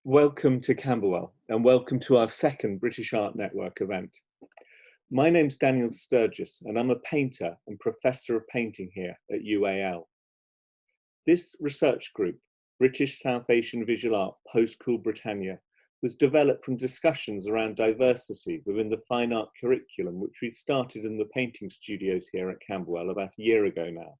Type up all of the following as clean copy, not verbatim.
Welcome to Camberwell and welcome to our second British Art Network event. My name's Daniel Sturgis and I'm a painter and professor of painting here at UAL. This research group, British South Asian Visual Art Post-Cool Britannia, was developed from discussions around diversity within the fine art curriculum which we started in the painting studios here at Camberwell about a year ago now.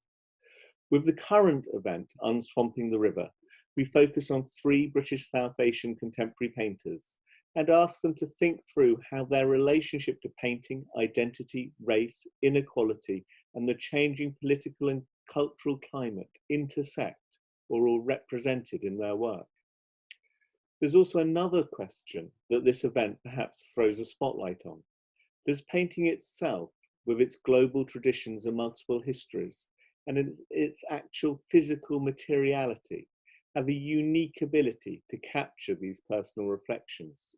With the current event, Unswamping the River, we focus on 3 British South Asian contemporary painters and ask them to think through how their relationship to painting, identity, race, inequality, and the changing political and cultural climate intersect or are represented in their work. There's also another question that this event perhaps throws a spotlight on. Does painting itself, with its global traditions and multiple histories, and in its actual physical materiality, have a unique ability to capture these personal reflections?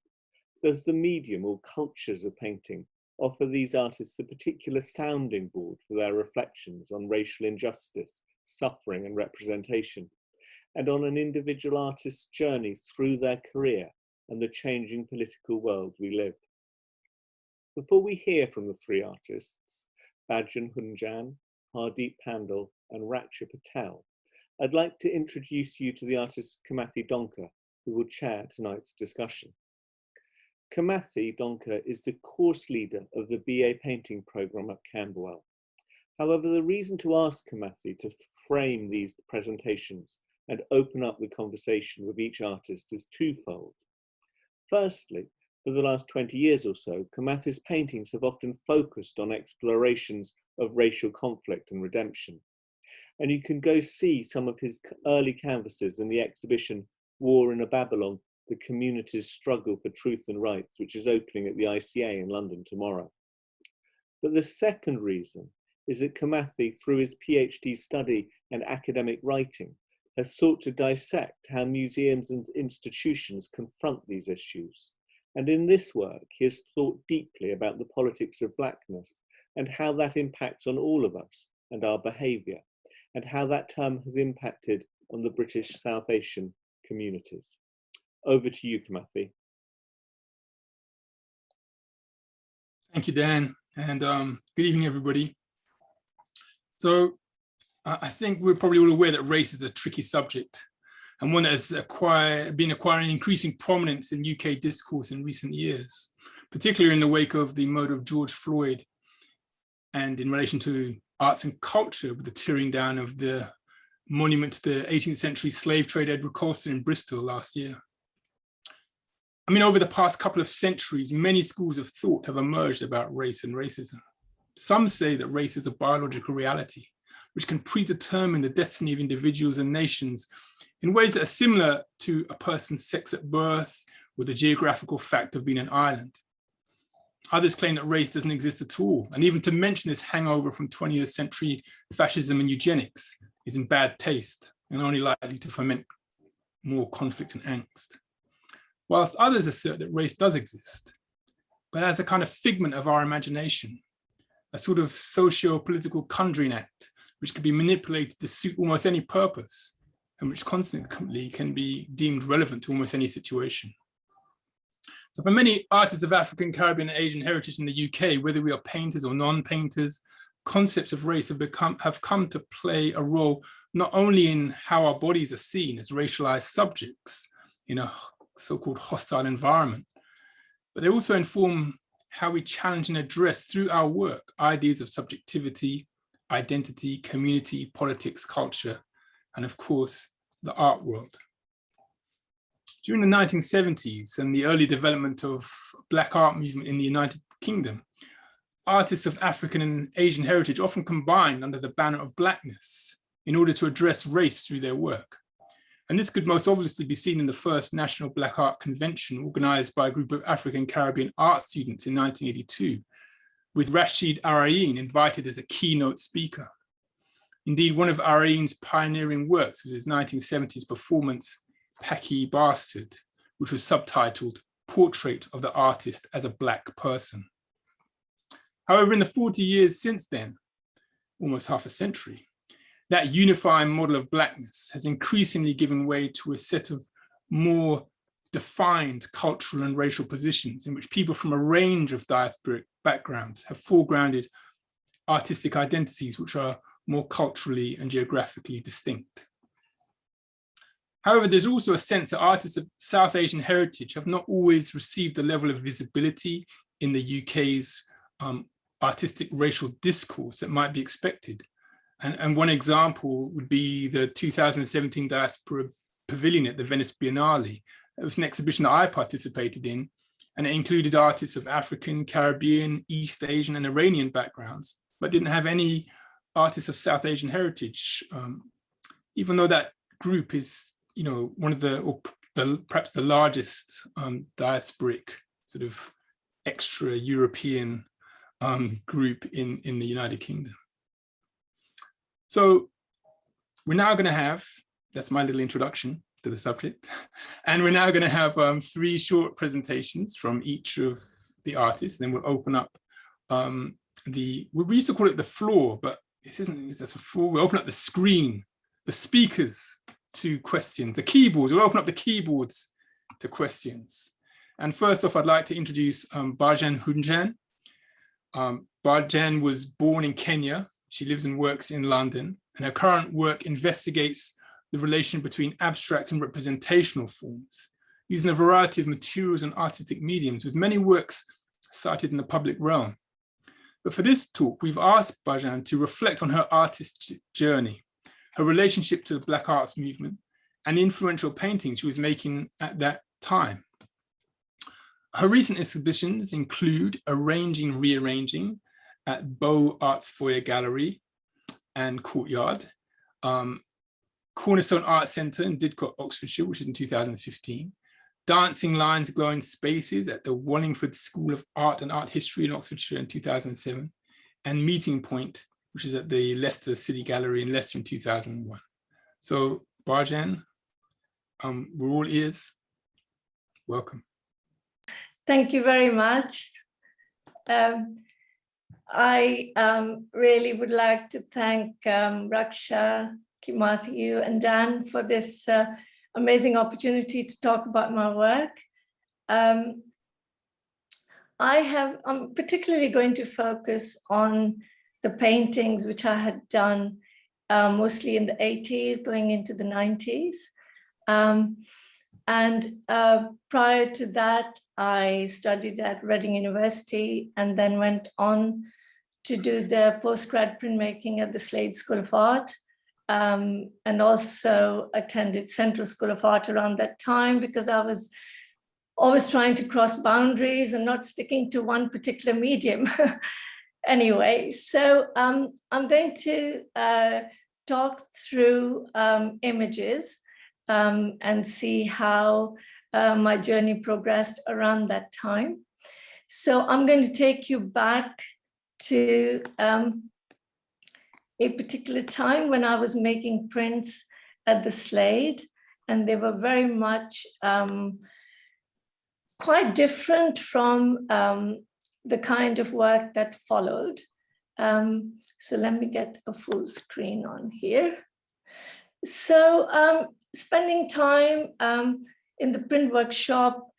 Does the medium or cultures of painting offer these artists a particular sounding board for their reflections on racial injustice, suffering and representation, and on an individual artist's journey through their career and the changing political world we live? Before we hear from the 3 artists, Bhajan Hunjan, Hardeep Pandhal and Raksha Patel, I'd like to introduce you to the artist Kimathi Donkor, who will chair tonight's discussion. Kimathi Donkor is the course leader of the BA Painting programme at Camberwell. However, the reason to ask Kimathi to frame these presentations and open up the conversation with each artist is twofold. Firstly, for the last 20 years or so, Kimathi's paintings have often focused on explorations of racial conflict and redemption. And you can go see some of his early canvases in the exhibition War in a Babylon, the Community's Struggle for Truth and Rights, which is opening at the ICA in London tomorrow. But the second reason is that Kimathi, through his PhD study and academic writing, has sought to dissect how museums and institutions confront these issues. And in this work, he has thought deeply about the politics of blackness and how that impacts on all of us and our behaviour, and how that term has impacted on the British South Asian communities. Over to you, Kimathi. Thank you, Dan, and good evening, everybody. So I think we're probably all aware that race is a tricky subject and one that has been acquiring increasing prominence in UK discourse in recent years, particularly in the wake of the murder of George Floyd and in relation to arts and culture with the tearing down of the monument to the 18th century slave trader Edward Colston in Bristol last year. I mean, over the past couple of centuries, many schools of thought have emerged about race and racism. Some say that race is a biological reality, which can predetermine the destiny of individuals and nations in ways that are similar to a person's sex at birth or the geographical fact of being an island. Others claim that race doesn't exist at all, and even to mention this hangover from 20th century fascism and eugenics is in bad taste and only likely to foment more conflict and angst. Whilst others assert that race does exist, but as a kind of figment of our imagination, a sort of socio-political conjuring act, which can be manipulated to suit almost any purpose, and which consequently can be deemed relevant to almost any situation. So for many artists of African, Caribbean, and Asian heritage in the UK, whether we are painters or non-painters, concepts of race have come to play a role not only in how our bodies are seen as racialized subjects in a so-called hostile environment, but they also inform how we challenge and address through our work ideas of subjectivity, identity, community, politics, culture, and of course, the art world. During the 1970s and the early development of Black art movement in the United Kingdom, artists of African and Asian heritage often combined under the banner of blackness in order to address race through their work. And this could most obviously be seen in the first National Black Art Convention organized by a group of African Caribbean art students in 1982, with Rashid Araeen invited as a keynote speaker. Indeed, one of Araeen's pioneering works was his 1970s performance, Packy Bastard, which was subtitled Portrait of the Artist as a Black Person. However, in the 40 years since then, almost half a century, that unifying model of blackness has increasingly given way to a set of more defined cultural and racial positions in which people from a range of diasporic backgrounds have foregrounded artistic identities which are more culturally and geographically distinct. However, there's also a sense that artists of South Asian heritage have not always received the level of visibility in the UK's artistic racial discourse that might be expected. And one example would be the 2017 Diaspora Pavilion at the Venice Biennale. It was an exhibition that I participated in, and it included artists of African, Caribbean, East Asian, and Iranian backgrounds, but didn't have any artists of South Asian heritage, even though that group is, you know, one of perhaps the largest diasporic sort of extra-European group in the United Kingdom. So we're now going to have, that's my little introduction to the subject, and we're now going to have 3 short presentations from each of the artists. Then we'll open up we used to call it the floor, but this isn't just a floor. We'll open up the screen, the speakers to questions, the keyboards. We'll open up the keyboards to questions. And first off, I'd like to introduce Bhajan Hunjan. Bhajan was born in Kenya. She lives and works in London, and her current work investigates the relation between abstract and representational forms, using a variety of materials and artistic mediums, with many works cited in the public realm. But for this talk, we've asked Bhajan to reflect on her artist journey, her relationship to the Black Arts movement, and the influential paintings she was making at that time. Her recent exhibitions include Arranging, Rearranging at Bow Arts Foyer Gallery and Courtyard, Cornerstone Art Centre in Didcot, Oxfordshire, which is in 2015, Dancing Lines, Glowing Spaces at the Wallingford School of Art and Art History in Oxfordshire in 2007, and Meeting Point, which is at the Leicester City Gallery in Leicester in 2001. So Bhajan, we're all ears. Welcome. Thank you very much. I really would like to thank Raksha, Kimathi, and Dan for this amazing opportunity to talk about my work. I'm particularly going to focus on the paintings which I had done mostly in the 80s, going into the 90s. Prior to that, I studied at Reading University and then went on to do the postgrad printmaking at the Slade School of Art, and also attended Central School of Art around that time because I was always trying to cross boundaries and not sticking to one particular medium. Anyway, so I'm going to talk through images and see how my journey progressed around that time. So I'm going to take you back to a particular time when I was making prints at the Slade, and they were very much quite different from the kind of work that followed. So let me get a full screen on here. So spending time in the print workshop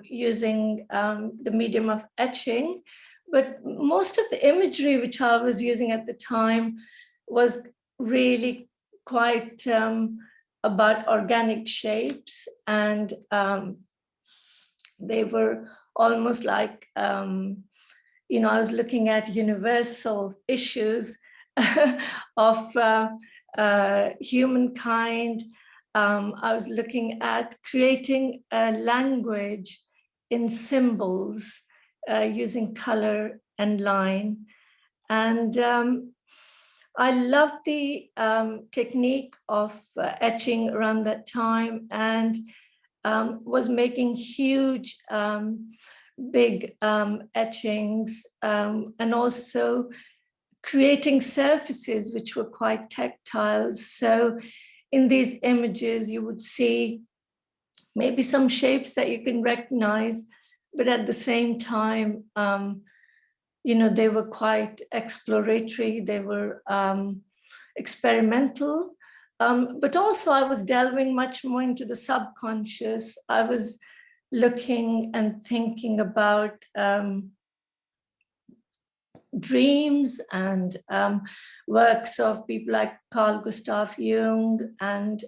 using the medium of etching, but most of the imagery which I was using at the time was really quite about organic shapes, and they were almost like, you know, I was looking at universal issues of humankind. I was looking at creating a language in symbols using color and line. And I loved the technique of etching around that time, and was making huge, big etchings, and also creating surfaces which were quite tactile. So in these images, you would see maybe some shapes that you can recognize, but at the same time, you know, they were quite exploratory, they were experimental, but also I was delving much more into the subconscious. I was looking and thinking about dreams and works of people like Carl Gustav Jung, and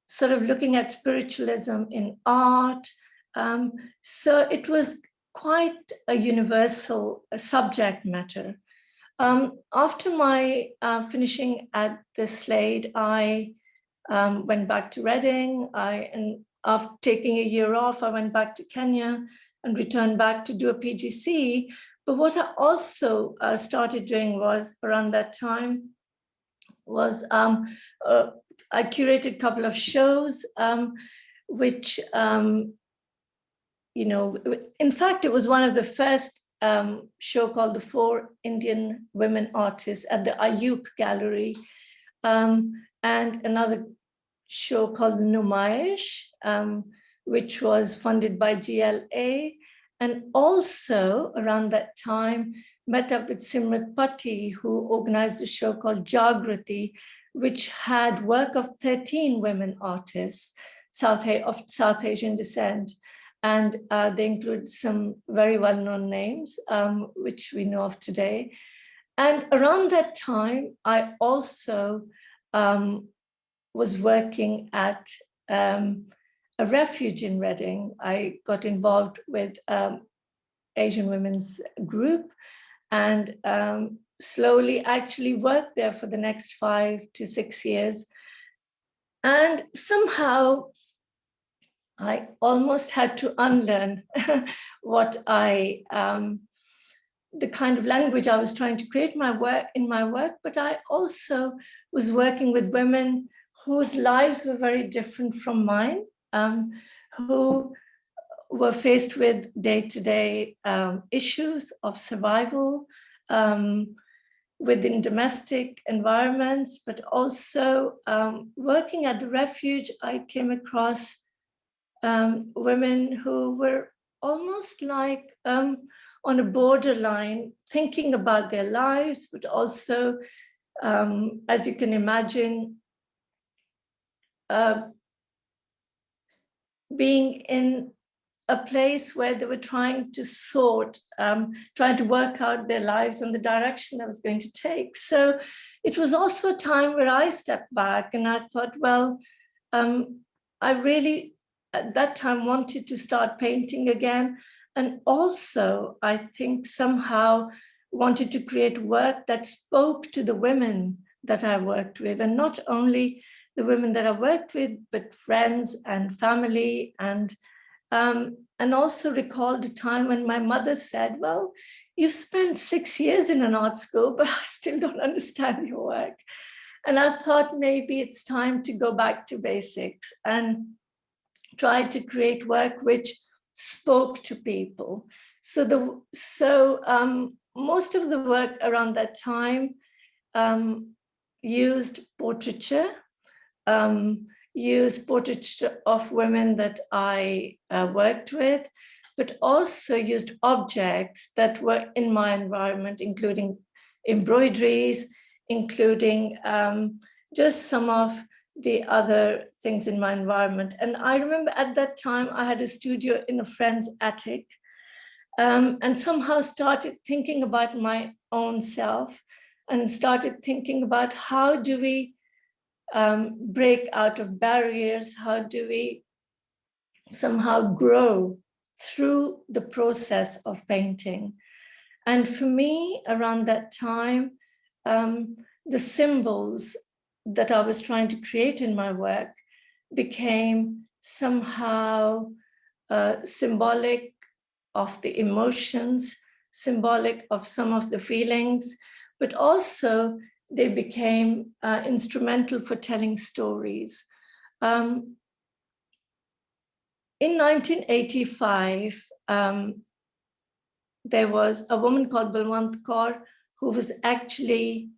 sort of looking at spiritualism in art. So it was quite a universal subject matter. After my finishing at the Slade, I went back to Reading. And after taking a year off, I went back to Kenya and returned back to do a PGC. But what I also started doing was, around that time, was I curated a couple of shows, which, in fact, it was one of the first show called The Four Indian Women Artists at the Ayuk Gallery, and another show called Numayish, which was funded by GLA. And also around that time, met up with Simrat Patti, who organized a show called Jagrati, which had work of 13 women artists of South Asian descent. And they include some very well-known names, which we know of today. And around that time, I also was working at a refuge in Reading. I got involved with Asian Women's Group, and slowly actually worked there for the next 5 to 6 years. And somehow I almost had to unlearn what the kind of language I was trying to create in my work, but I also was working with women whose lives were very different from mine, who were faced with day-to-day issues of survival within domestic environments, but also working at the refuge, I came across women who were almost like on a borderline, thinking about their lives, but also, as you can imagine, being in a place where they were trying to trying to work out their lives and the direction they was going to take. So it was also a time where I stepped back and I thought, well, I really, at that time, wanted to start painting again. And also, I think somehow wanted to create work that spoke to the women that I worked with, and not only the women that I worked with, but friends and family, and also recalled a time when my mother said, well, you've spent 6 years in an art school, but I still don't understand your work. And I thought maybe it's time to go back to basics and try to create work which spoke to people. So most of the work around that time used portraiture, used portraiture of women that I worked with, but also used objects that were in my environment, including embroideries, including just some of the other things in my environment. And I remember at that time, I had a studio in a friend's attic, and somehow started thinking about my own self and started thinking about how do we break out of barriers, how do we somehow grow through the process of painting. And for me, around that time, the symbols that I was trying to create in my work became somehow symbolic of the emotions, symbolic of some of the feelings, but also they became instrumental for telling stories. In 1985, there was a woman called Balwant Kaur who was actually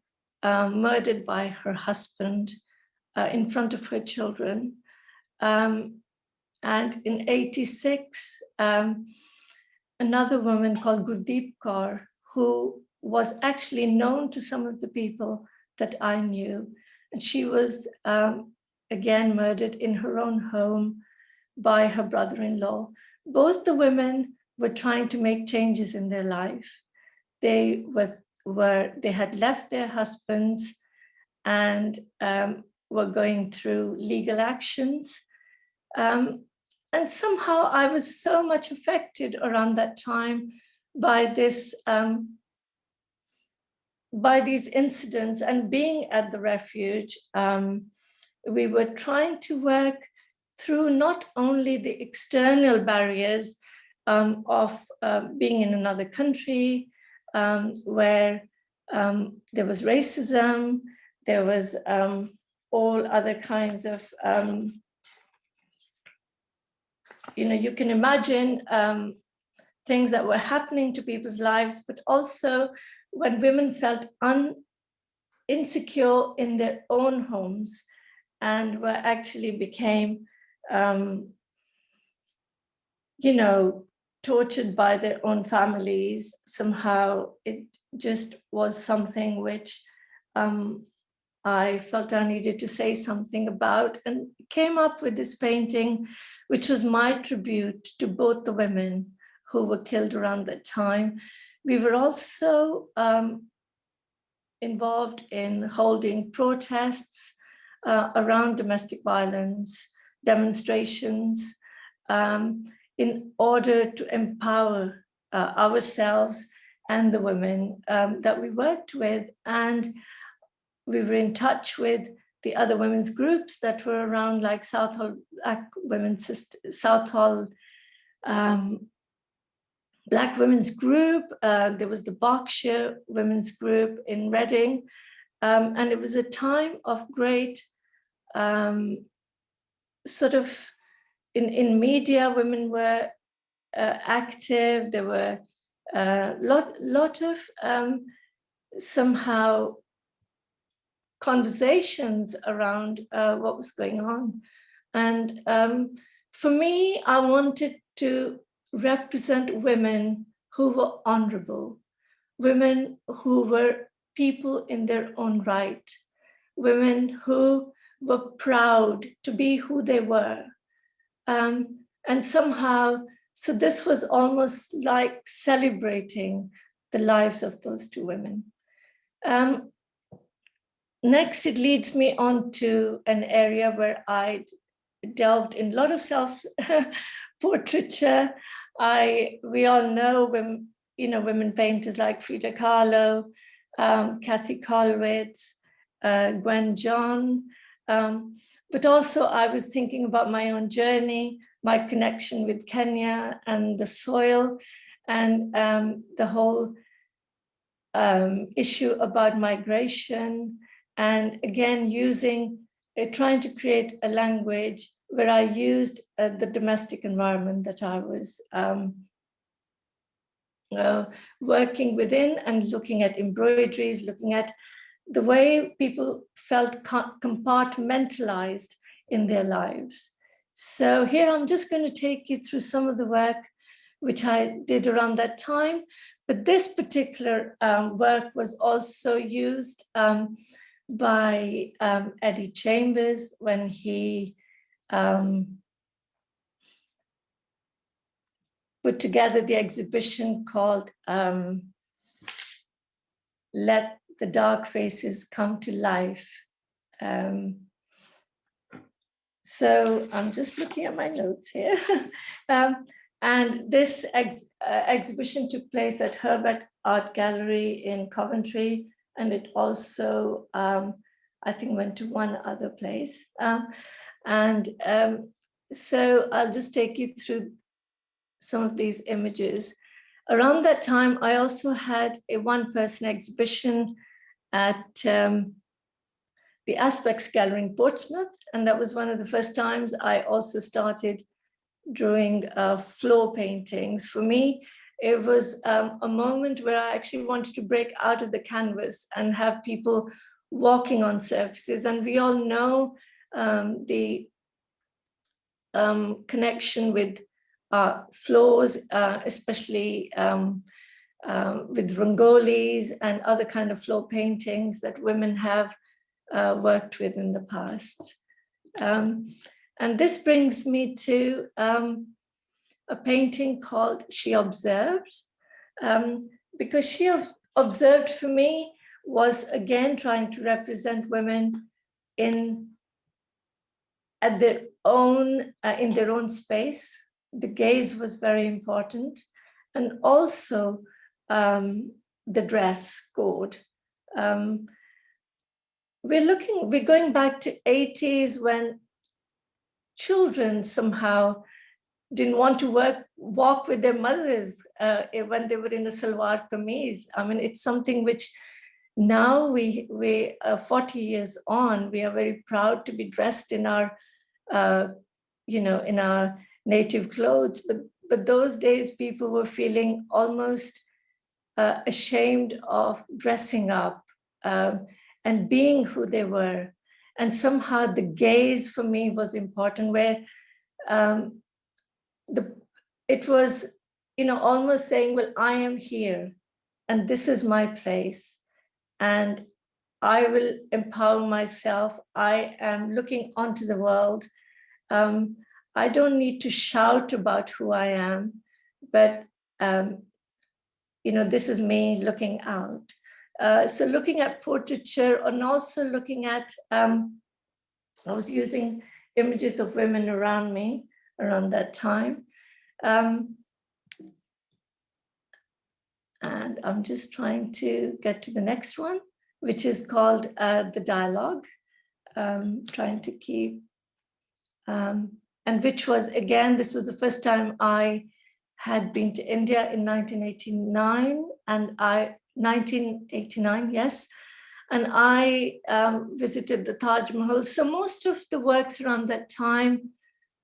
murdered by her husband in front of her children. And in 86, another woman called Gurdeep Kaur, who was actually known to some of the people that I knew. And she was again murdered in her own home by her brother-in-law. Both the women were trying to make changes in their life. They had left their husbands and were going through legal actions. And somehow I was so much affected around that time by this, by these incidents. And being at the refuge, we were trying to work through not only the external barriers of being in another country, where there was racism, there was all other kinds of, you can imagine things that were happening to people's lives, but also when women felt insecure in their own homes and were actually became, tortured by their own families. Somehow it just was something which I felt I needed to say something about, and came up with this painting, which was my tribute to both the women who were killed around that time. We were also involved in holding protests around domestic violence, demonstrations, in order to empower ourselves and the women that we worked with. And we were in touch with the other women's groups that were around, like Southall Black Women's Southall Black Women's Group. There was the Berkshire Women's Group in Reading. And it was a time of great sort of, in media, women were active. There were a lot of somehow conversations around what was going on. And for me, I wanted to represent women who were honorable, women who were people in their own right, women who were proud to be who they were. And somehow, so this was almost like celebrating the lives of those two women. Next, it leads me on to an area where I delved in a lot of self-portraiture. We all know women painters like Frida Kahlo, Kathy Kollwitz, Gwen John. But also I was thinking about my own journey, my connection with Kenya and the soil, and the whole issue about migration. And again, trying to create a language where I used the domestic environment that I was working within, and looking at embroideries, looking at the way people felt compartmentalized in their lives. So here I'm just going to take you through some of the work which I did around that time. But this particular work was also used by Eddie Chambers when he put together the exhibition called Let the Dark Faces Come to Life. So I'm just looking at my notes here. And this exhibition took place at Herbert Art Gallery in Coventry, and it also, I think, went to one other place. So I'll just take you through some of these images. Around that time, I also had a one-person exhibition at the Aspects Gallery in Portsmouth, and that was one of the first times I also started drawing floor paintings. For me, it was a moment where I actually wanted to break out of the canvas and have people walking on surfaces. And we all know the connection with floors, especially with rangolis and other kind of floor paintings that women have worked with in the past. And this brings me to a painting called She Observed, because She Observed for me was again trying to represent women in their own space. The gaze was very important, and also the dress code. We're going back to 80s when children somehow didn't want to walk with their mothers when they were in a salwar kameez. I mean, it's something which now we 40 years on, we are very proud to be dressed in our, in our native clothes. But those days, people were feeling almost ashamed of dressing up and being who they were. And somehow the gaze for me was important, where it was, almost saying, well, I am here and this is my place and I will empower myself. I am looking onto the world. I don't need to shout about who I am, but this is me looking out. So looking at portraiture and also looking at, I was using images of women around me around that time. And I'm just trying to get to the next one, which is called The Dialogue, trying to keep, and which was, again, this was the first time I had been to India in 1989, yes. And I visited the Taj Mahal. So most of the works around that time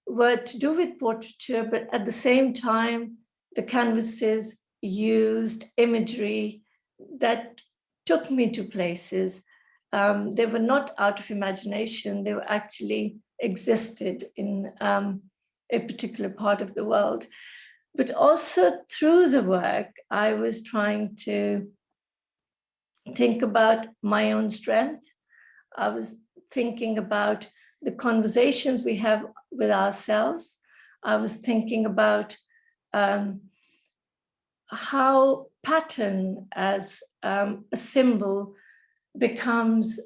were to do with portraiture, but at the same time, the canvases used imagery that took me to places. They were not out of imagination, they were actually existed in a particular part of the world. But also through the work, I was trying to think about my own strength. I was thinking about the conversations we have with ourselves. I was thinking about how pattern as a symbol becomes,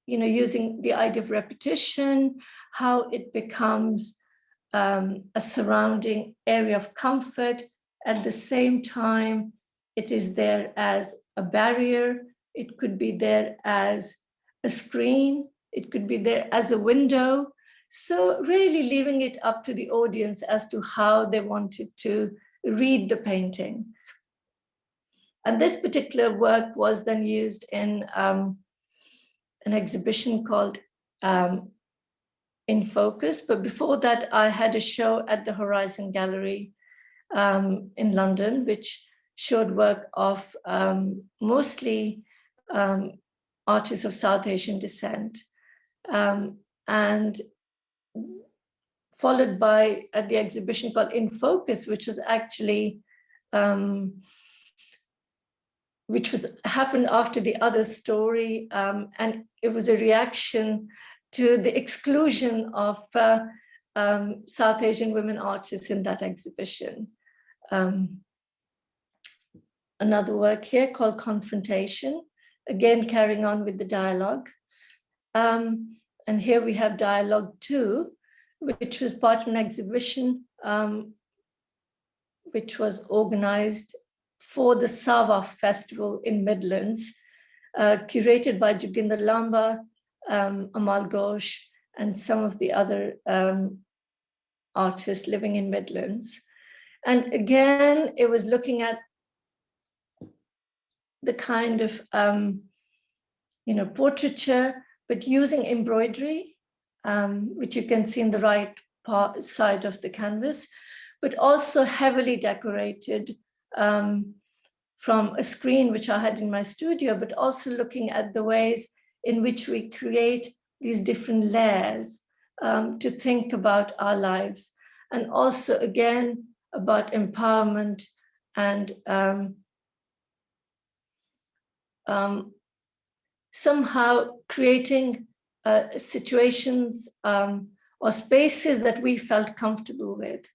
using the idea of repetition, how it becomes a surrounding area of comfort. At the same time, it is there as a barrier. It could be there as a screen. It could be there as a window. So really leaving it up to the audience as to how they wanted to read the painting. And this particular work was then used in an exhibition called In Focus. But before that, I had a show at the Horizon Gallery in London, which showed work of mostly artists of South Asian descent. And followed by the exhibition called In Focus, which was actually, happened after the other story. And it was a reaction to the exclusion of South Asian women artists in that exhibition. Another work here called Confrontation, again carrying on with the dialogue. And here we have Dialogue 2, which was part of an exhibition which was organized for the Sawa Festival in Midlands, curated by Joginder Lamba, Amal Ghosh, and some of the other artists living in Midlands. And again, it was looking at the kind of portraiture, but using embroidery, which you can see in the right side of the canvas, but also heavily decorated from a screen which I had in my studio, but also looking at the ways in which we create these different layers to think about our lives. And also, again, about empowerment and somehow creating situations or spaces that we felt comfortable with.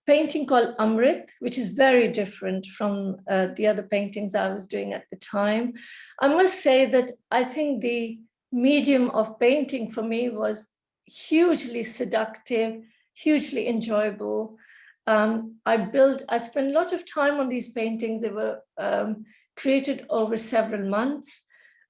Painting called Amrit, which is very different from the other paintings I was doing at the time. I must say that I think the medium of painting for me was hugely seductive, hugely enjoyable. I spent a lot of time on these paintings. They were created over several months,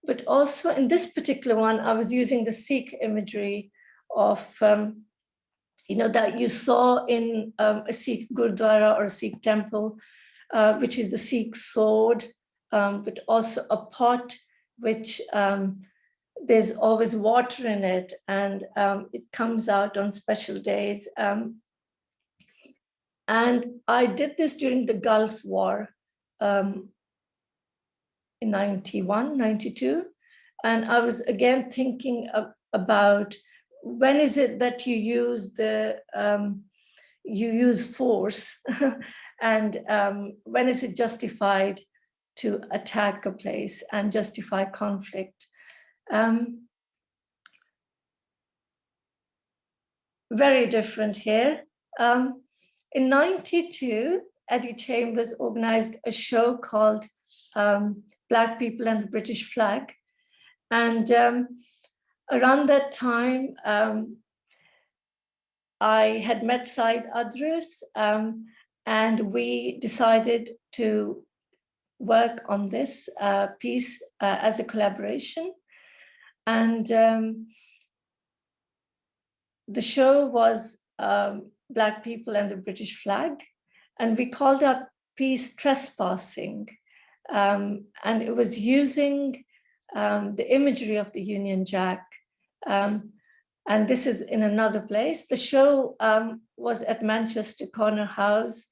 but also in this particular one, I was using the Sikh imagery of that you saw in a Sikh Gurdwara or a Sikh temple, which is the Sikh sword, but also a pot, which there's always water in it, and it comes out on special days. And I did this during the Gulf War in 91, 92. And I was again thinking about when is it that you use force and when is it justified to attack a place and justify conflict. Very different here. In 92, Eddie Chambers organized a show called Black People and the British Flag. And around that time, I had met Said Adrus, and we decided to work on this piece as a collaboration. And the show was Black People and the British Flag, and we called our piece Trespassing. And it was using the imagery of the Union Jack. And this is in another place. The show was at Manchester Corner House.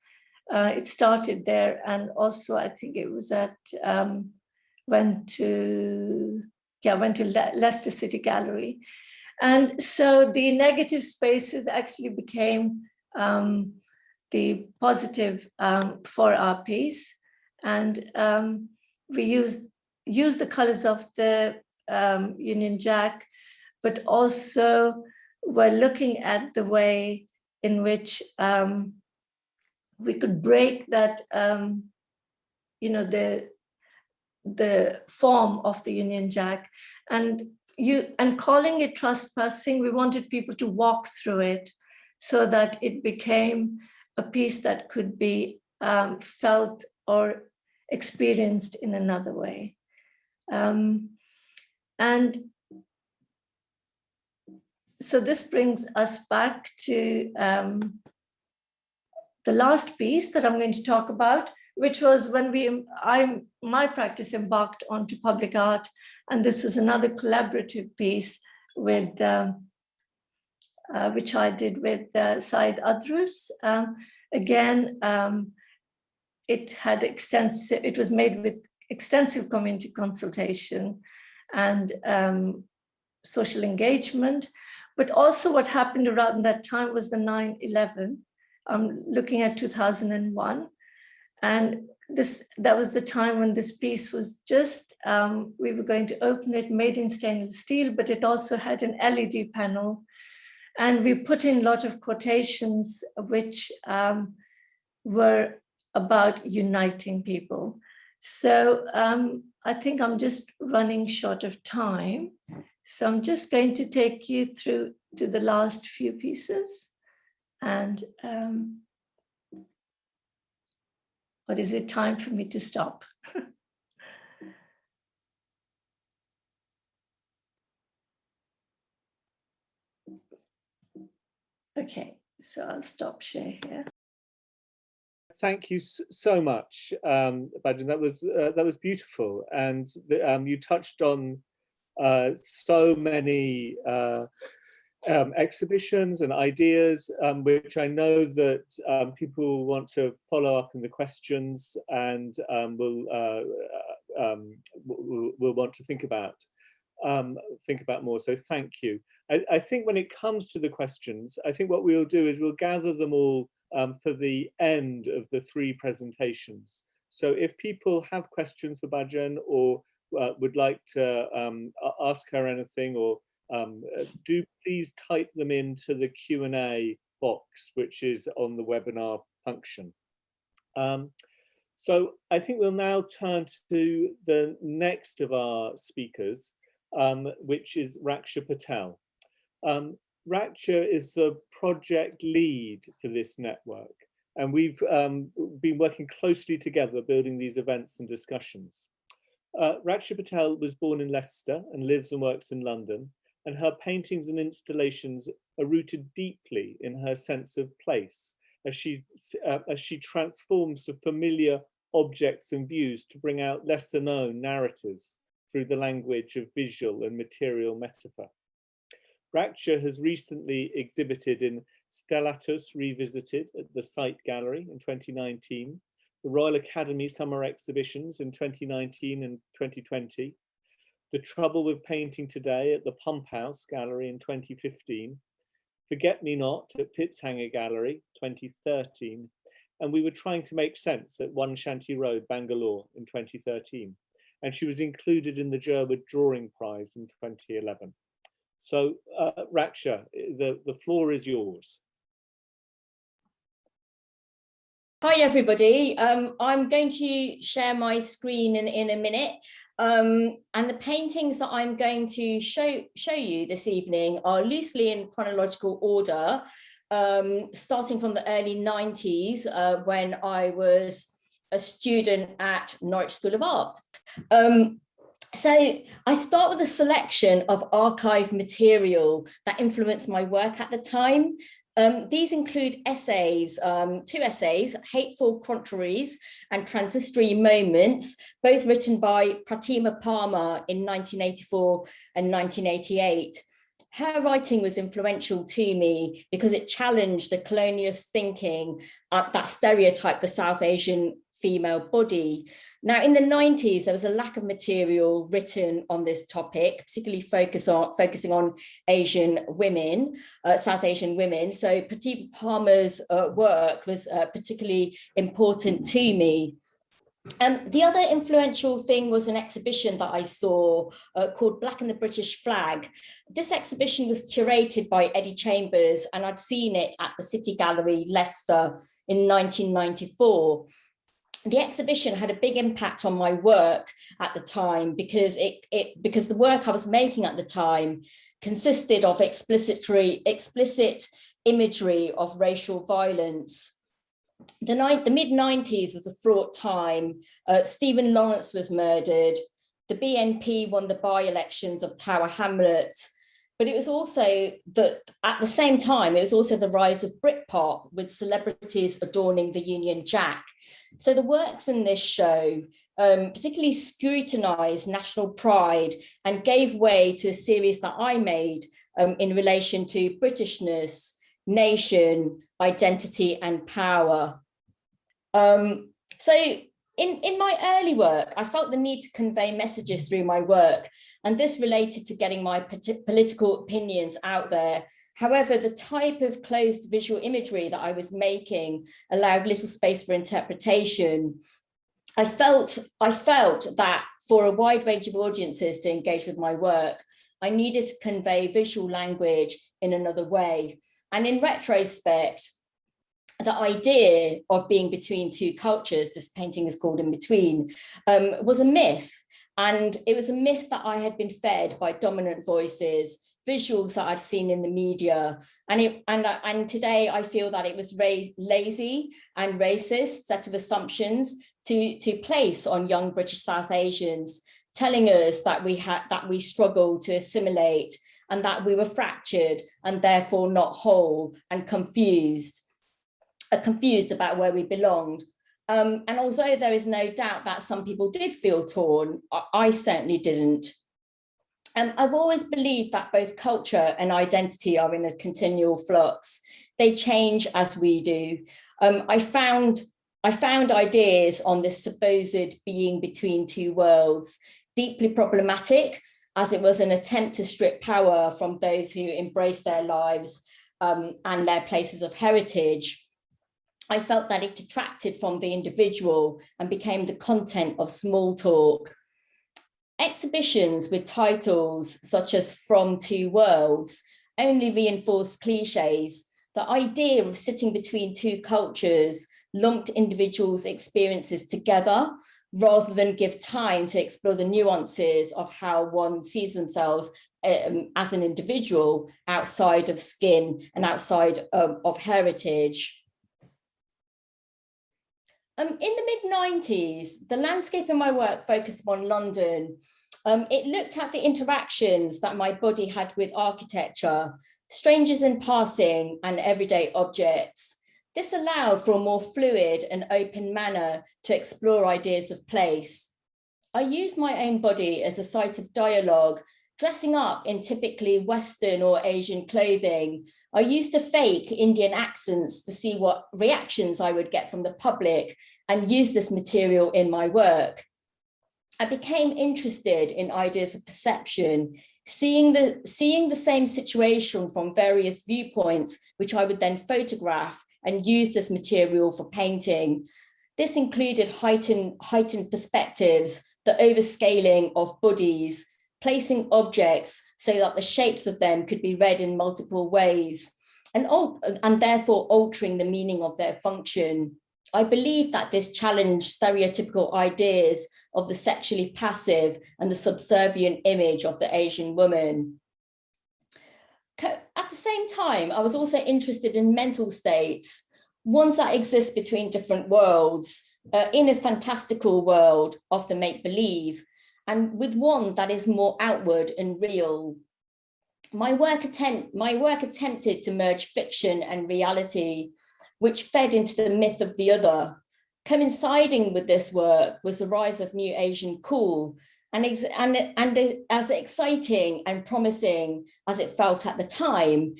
It started there, and also I think it was went to Leicester City Gallery. And so the negative spaces actually became the positive for our piece. And we used the colors of the Union Jack, but also we're looking at the way in which we could break that, the form of the Union Jack. And calling it trespassing, we wanted people to walk through it so that it became a piece that could be felt or experienced in another way. And so this brings us back to the last piece that I'm going to talk about, which was when my practice embarked onto public art, and this was another collaborative piece with which I did with Said Adrus. Again, it was made with extensive community consultation and social engagement. But also what happened around that time was the 9/11. I'm looking at 2001. And that was the time when this piece was just, we were going to open it, made in stainless steel, but it also had an LED panel. And we put in a lot of quotations which were about uniting people. So I think I'm just running short of time. So I'm just going to take you through to the last few pieces. And what is it time for me to stop? Okay, so I'll stop share here. Thank you so much, Bhajan. That was beautiful, and you touched on so many exhibitions and ideas, which I know that people want to follow up in the questions and will want to think about more. So thank you. I think when it comes to the questions, I think what we'll do is we'll gather them all for the end of the 3 presentations. So if people have questions for Bhajan or would like to ask her anything or Do please type them into the Q&A box, which is on the webinar function. So I think we'll now turn to the next of our speakers, which is Raksha Patel. Raksha is the project lead for this network, and we've been working closely together building these events and discussions. Raksha Patel was born in Leicester and lives and works in London, and her paintings and installations are rooted deeply in her sense of place as she transforms the familiar objects and views to bring out lesser known narratives through the language of visual and material metaphor. Raksha has recently exhibited in Stellatus Revisited at the Site Gallery in 2019, the Royal Academy Summer Exhibitions in 2019 and 2020, The Trouble with Painting Today at the Pump House Gallery in 2015, Forget Me Not at Pitshanger Gallery 2013, and We Were Trying to Make Sense at One Shanty Road, Bangalore in 2013. And she was included in the Jerwood Drawing Prize in 2011. So Raksha, the floor is yours. Hi everybody, I'm going to share my screen in a minute, and the paintings that I'm going to show you this evening are loosely in chronological order, starting from the early 90s when I was a student at Norwich School of Art. So I start with a selection of archive material that influenced my work at the time. These include essays, 2 essays, Hateful Contraries and Transitory Moments, both written by Pratima Palmer in 1984 and 1988. Her writing was influential to me because it challenged the colonialist thinking that stereotyped the South Asian female body. Now, in the 90s, there was a lack of material written on this topic, particularly focusing on Asian women, South Asian women. So Pratima Palmer's work was particularly important to me. The other influential thing was an exhibition that I saw called Black and the British Flag. This exhibition was curated by Eddie Chambers, and I'd seen it at the City Gallery, Leicester in 1994. The exhibition had a big impact on my work at the time because because the work I was making at the time consisted of explicit imagery of racial violence. The mid-90s was a fraught time. Stephen Lawrence was murdered. The BNP won the by-elections of Tower Hamlets. But it was also that at the same time, it was also the rise of Britpop with celebrities adorning the Union Jack. So the works in this show particularly scrutinized national pride and gave way to a series that I made in relation to Britishness, nation, identity, and power. In my early work, I felt the need to convey messages through my work, and this related to getting my political opinions out there. However, the type of closed visual imagery that I was making allowed little space for interpretation. I felt that for a wide range of audiences to engage with my work, I needed to convey visual language in another way. And in retrospect, the idea of being between two cultures, this painting is called In Between, was a myth. And it was a myth that I had been fed by dominant voices, visuals that I'd seen in the media. And today I feel that it was lazy and racist set of assumptions to place on young British South Asians, telling us that we struggled to assimilate and that we were fractured and therefore not whole and confused about where we belonged. And although there is no doubt that some people did feel torn, I certainly didn't. I've always believed that both culture and identity are in a continual flux. They change as we do. I found ideas on this supposed being between two worlds deeply problematic, as it was an attempt to strip power from those who embrace their lives and their places of heritage. I felt that it detracted from the individual and became the content of small talk. Exhibitions with titles such as From Two Worlds only reinforce cliches. The idea of sitting between two cultures lumped individuals' experiences together rather than give time to explore the nuances of how one sees themselves as an individual outside of skin and outside of heritage. In the mid-90s, the landscape in my work focused on London. It looked at the interactions that my body had with architecture, strangers in passing, and everyday objects. This allowed for a more fluid and open manner to explore ideas of place. I used my own body as a site of dialogue, dressing up in typically Western or Asian clothing. I used to fake Indian accents to see what reactions I would get from the public and use this material in my work. I became interested in ideas of perception, seeing the same situation from various viewpoints, which I would then photograph and use this material for painting. This included heightened perspectives, the overscaling of bodies, placing objects so that the shapes of them could be read in multiple ways, and therefore altering the meaning of their function. I believe that this challenged stereotypical ideas of the sexually passive and the subservient image of the Asian woman. At the same time, I was also interested in mental states, ones that exist between different worlds, in a fantastical world of the make-believe, and with one that is more outward and real. My work attempted to merge fiction and reality, which fed into the myth of the other. Coinciding with this work was the rise of New Asian cool, and as exciting and promising as it felt at the time,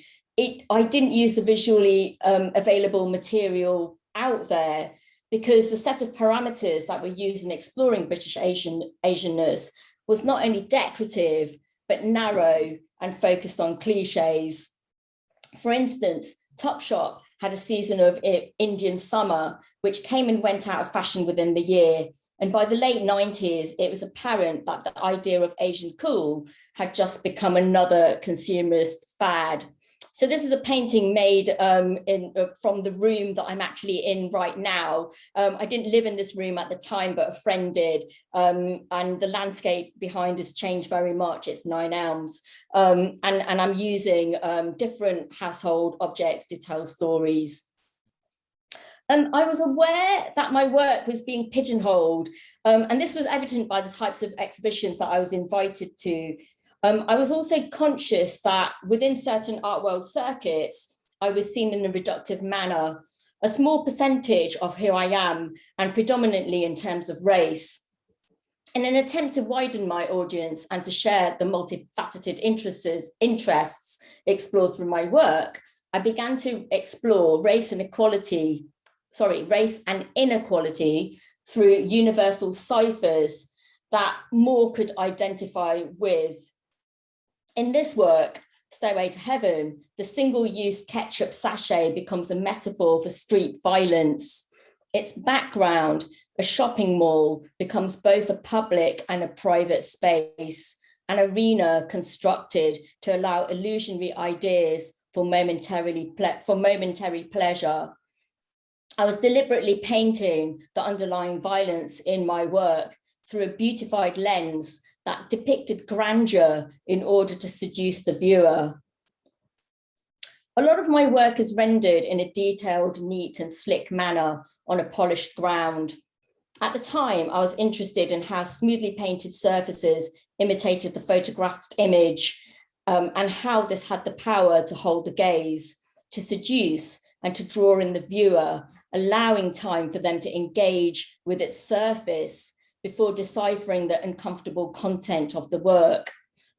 I didn't use the visually available material out there, because the set of parameters that were used in exploring British Asianness was not only decorative, but narrow and focused on cliches. For instance, Topshop had a season of Indian summer, which came and went out of fashion within the year. And by the late 90s, it was apparent that the idea of Asian cool had just become another consumerist fad. So this is a painting made from the room that I'm actually in right now. I didn't live in this room at the time, but a friend did. And the landscape behind has changed very much. It's 9 Elms. And I'm using different household objects to tell stories. I was aware that my work was being pigeonholed, and this was evident by the types of exhibitions that I was invited to. I was also conscious that within certain art world circuits, I was seen in a reductive manner, a small percentage of who I am, and predominantly in terms of race. In an attempt to widen my audience and to share the multifaceted interests explored through my work, I began to explore race and inequality through universal ciphers that more could identify with. In this work, Stairway to Heaven, the single-use ketchup sachet becomes a metaphor for street violence. Its background, a shopping mall, becomes both a public and a private space, an arena constructed to allow illusionary ideas for momentary pleasure. I was deliberately painting the underlying violence in my work through a beautified lens that depicted grandeur in order to seduce the viewer. A lot of my work is rendered in a detailed, neat and slick manner on a polished ground. At the time, I was interested in how smoothly painted surfaces imitated the photographed image, and how this had the power to hold the gaze, to seduce and to draw in the viewer, allowing time for them to engage with its surface before deciphering the uncomfortable content of the work.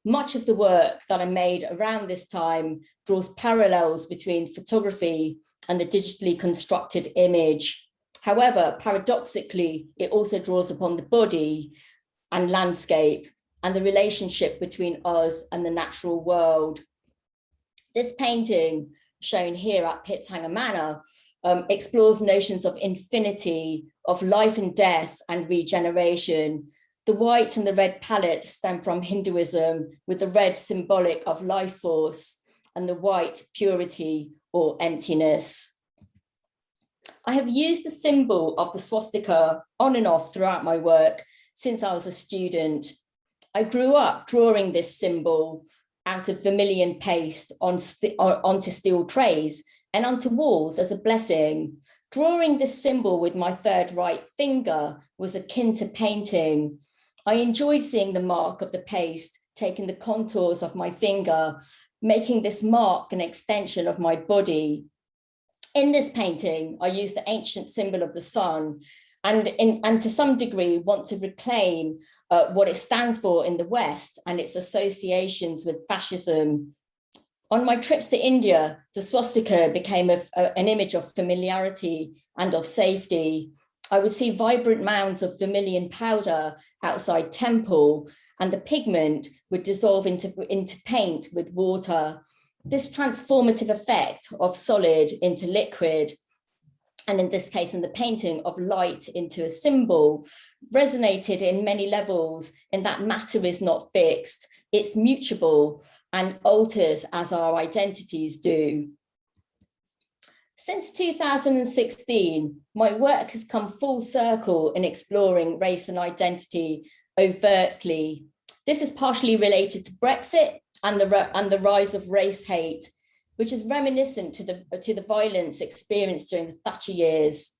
Much of the work that I made around this time draws parallels between photography and the digitally constructed image. However, paradoxically, it also draws upon the body and landscape and the relationship between us and the natural world. This painting, shown here at Pitshanger Manor, explores notions of infinity, of life and death and regeneration. The white and the red palette stem from Hinduism, with the red symbolic of life force and the white purity or emptiness. I have used the symbol of the swastika on and off throughout my work since I was a student. I grew up drawing this symbol out of vermilion paste onto steel trays and onto walls as a blessing. Drawing this symbol with my third right finger was akin to painting. I enjoyed seeing the mark of the paste, taking the contours of my finger, making this mark an extension of my body. In this painting, I used the ancient symbol of the sun and to some degree want to reclaim what it stands for in the West and its associations with fascism. On my trips to India, the swastika became an image of familiarity and of safety. I would see vibrant mounds of vermilion powder outside temple, and the pigment would dissolve into paint with water. This transformative effect of solid into liquid, and in this case, in the painting, of light into a symbol, resonated in many levels in that matter is not fixed, it's mutable and alters as our identities do. Since 2016, my work has come full circle in exploring race and identity overtly. This is partially related to Brexit and the rise of race hate, which is reminiscent to the violence experienced during the Thatcher years.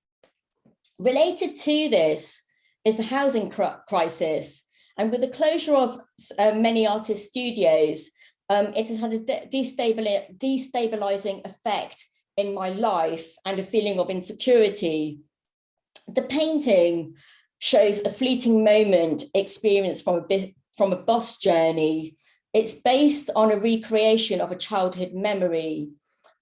Related to this is the housing crisis, and with the closure of many artist studios, it has had a destabilizing effect in my life and a feeling of insecurity. The painting shows a fleeting moment experienced from a bus journey. It's based on a recreation of a childhood memory.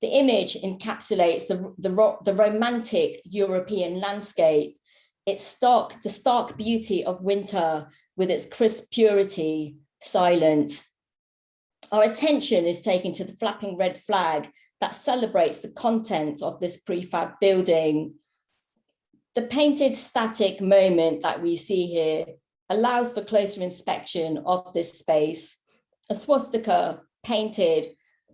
The image encapsulates the romantic European landscape, the stark beauty of winter with its crisp purity, silent. Our attention is taken to the flapping red flag that celebrates the contents of this prefab building. The painted static moment that we see here allows for closer inspection of this space. A swastika painted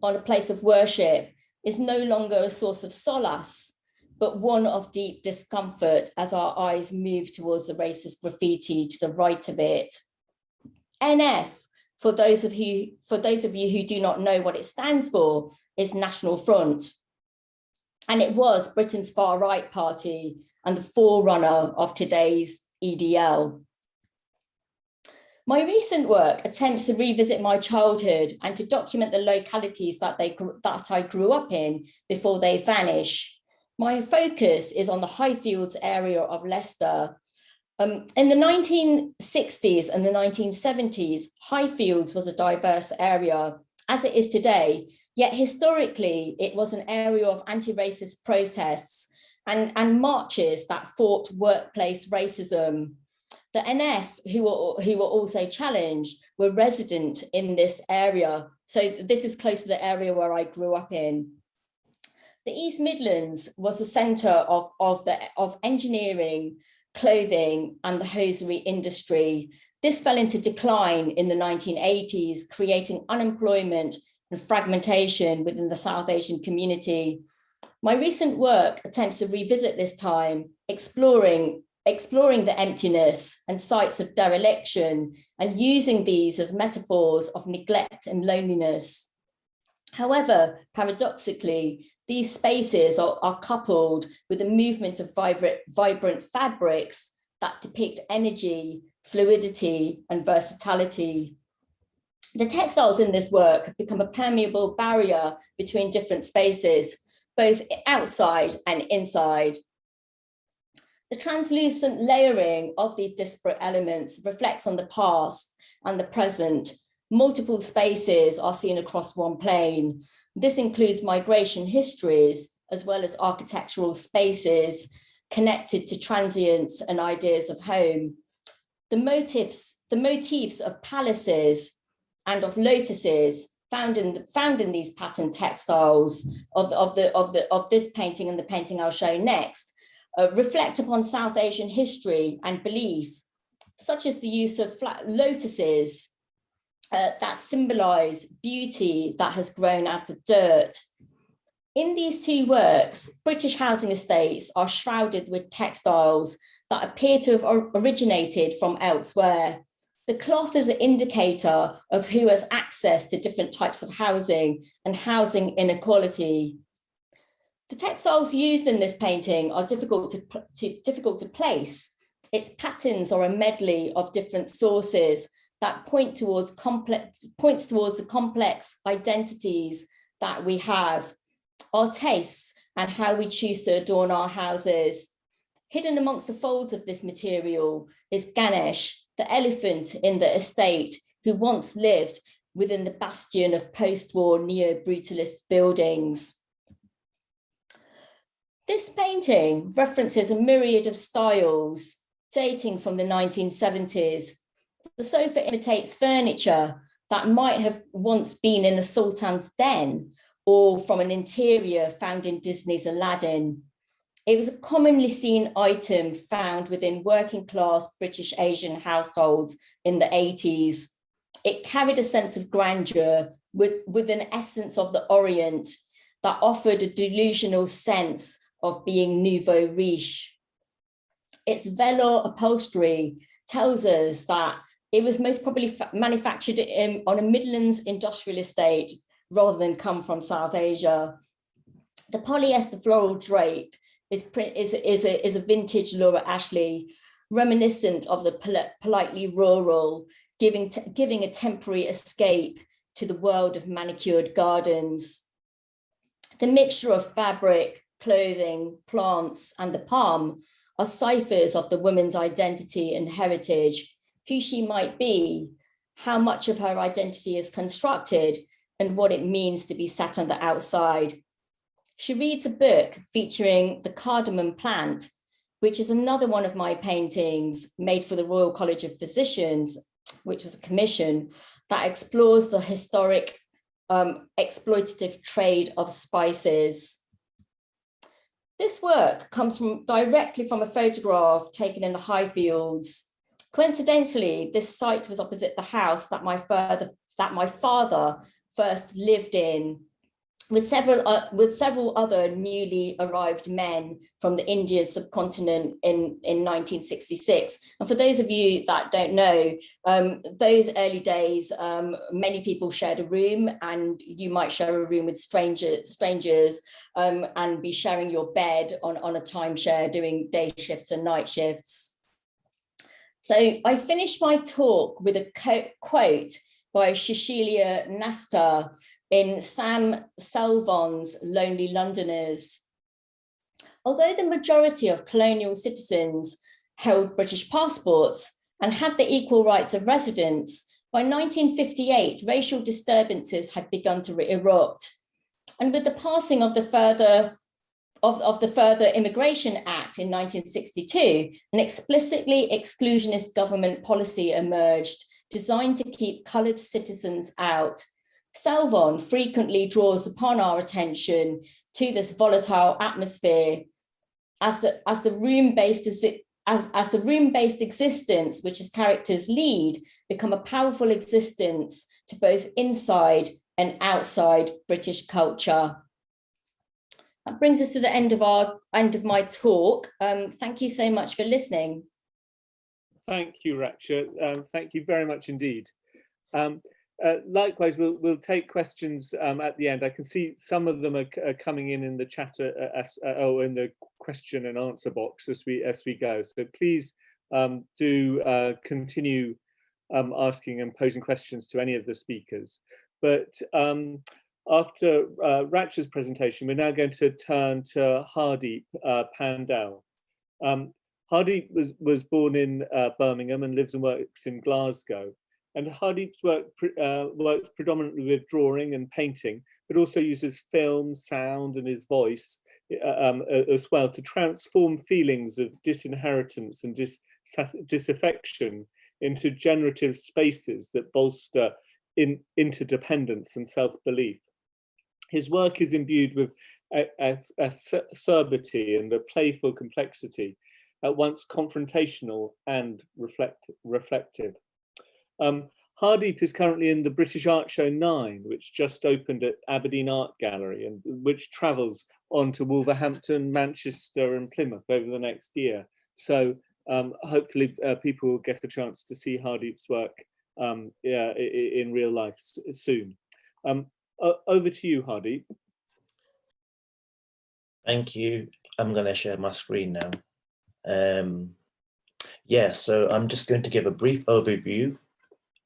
on a place of worship is no longer a source of solace, but one of deep discomfort as our eyes move towards the racist graffiti to the right of it. NF, for those of you who do not know what it stands for, is National Front. And it was Britain's far-right party and the forerunner of today's EDL. My recent work attempts to revisit my childhood and to document the localities that I grew up in before they vanish. My focus is on the Highfields area of Leicester. In the 1960s and the 1970s, Highfields was a diverse area, as it is today, yet historically it was an area of anti-racist protests and marches that fought workplace racism. The NF, who were also challenged, were resident in this area. So this is close to the area where I grew up in. The East Midlands was the centre of engineering, clothing, and the hosiery industry. This fell into decline in the 1980s, creating unemployment and fragmentation within the South Asian community. My recent work attempts to revisit this time, exploring the emptiness and sites of dereliction and using these as metaphors of neglect and loneliness. However, paradoxically, these spaces are coupled with a movement of vibrant fabrics that depict energy, fluidity, and versatility. The textiles in this work have become a permeable barrier between different spaces, both outside and inside. The translucent layering of these disparate elements reflects on the past and the present. Multiple spaces are seen across one plane. This includes migration histories, as well as architectural spaces connected to transience and ideas of home. The motifs of palaces and of lotuses found in these patterned textiles of this painting and the painting I'll show next reflect upon South Asian history and belief. such as the use of flat lotuses that symbolize beauty that has grown out of dirt. In these two works, British housing estates are shrouded with textiles that appear to have originated from elsewhere. The cloth is an indicator of who has access to different types of housing and housing inequality. The textiles used in this painting are difficult to place. Its patterns are a medley of different sources that points towards the complex identities that we have, our tastes, and how we choose to adorn our houses. Hidden amongst the folds of this material is Ganesh, the elephant in the estate, who once lived within the bastion of post-war neo-brutalist buildings. This painting references a myriad of styles dating from the 1970s. The sofa imitates furniture that might have once been in a sultan's den or from an interior found in Disney's Aladdin. It was a commonly seen item found within working class British Asian households in the 80s. It carried a sense of grandeur with an essence of the Orient that offered a delusional sense of being nouveau riche. Its velour upholstery tells us that it was most probably manufactured on a Midlands industrial estate rather than come from South Asia. The polyester floral drape is a vintage Laura Ashley, reminiscent of the politely rural, giving a temporary escape to the world of manicured gardens. The mixture of fabric, clothing, plants, and the palm are ciphers of the woman's identity and heritage, who she might be, how much of her identity is constructed, and what it means to be sat on the outside. She reads a book featuring the cardamom plant, which is another one of my paintings made for the Royal College of Physicians, which was a commission that explores the historic exploitative trade of spices. This work comes directly from a photograph taken in the Highfields. Coincidentally, this site was opposite the house that my father first lived in, with several other newly arrived men from the Indian subcontinent in 1966. And for those of you that don't know, those early days, many people shared a room, and you might share a room with strangers and be sharing your bed on a timeshare, doing day shifts and night shifts. So I finished my talk with a quote by Cecilia Nasta in Sam Selvon's Lonely Londoners. Although the majority of colonial citizens held British passports and had the equal rights of residents, by 1958, racial disturbances had begun to erupt. And with the passing of the Further Immigration Act in 1962, an explicitly exclusionist government policy emerged designed to keep coloured citizens out. Selvon frequently draws upon our attention to this volatile atmosphere as the room-based existence, which his characters lead, become a powerful existence to both inside and outside British culture. That brings us to the end of my talk. Thank you so much for listening. Thank you, Raksha. Thank you very much indeed. Likewise, we'll take questions at the end. I can see some of them are coming in the chat in the question and answer box as we go. So please do continue asking and posing questions to any of the speakers. But after Raksha's presentation, we're now going to turn to Hardeep Pandhal. Hardeep was born in Birmingham and lives and works in Glasgow. And Hardeep's works predominantly with drawing and painting, but also uses film, sound, and his voice as well to transform feelings of disinheritance and disaffection into generative spaces that bolster interdependence and self-belief. His work is imbued with acerbity and a playful complexity, at once confrontational and reflective. Hardeep is currently in the British Art Show 9, which just opened at Aberdeen Art Gallery, and which travels on to Wolverhampton, Manchester and Plymouth over the next year. So hopefully people will get a chance to see Hardeep's work in real life soon. Over to you, Hardeep. Thank you. I'm going to share my screen now. Yeah, so I'm just going to give a brief overview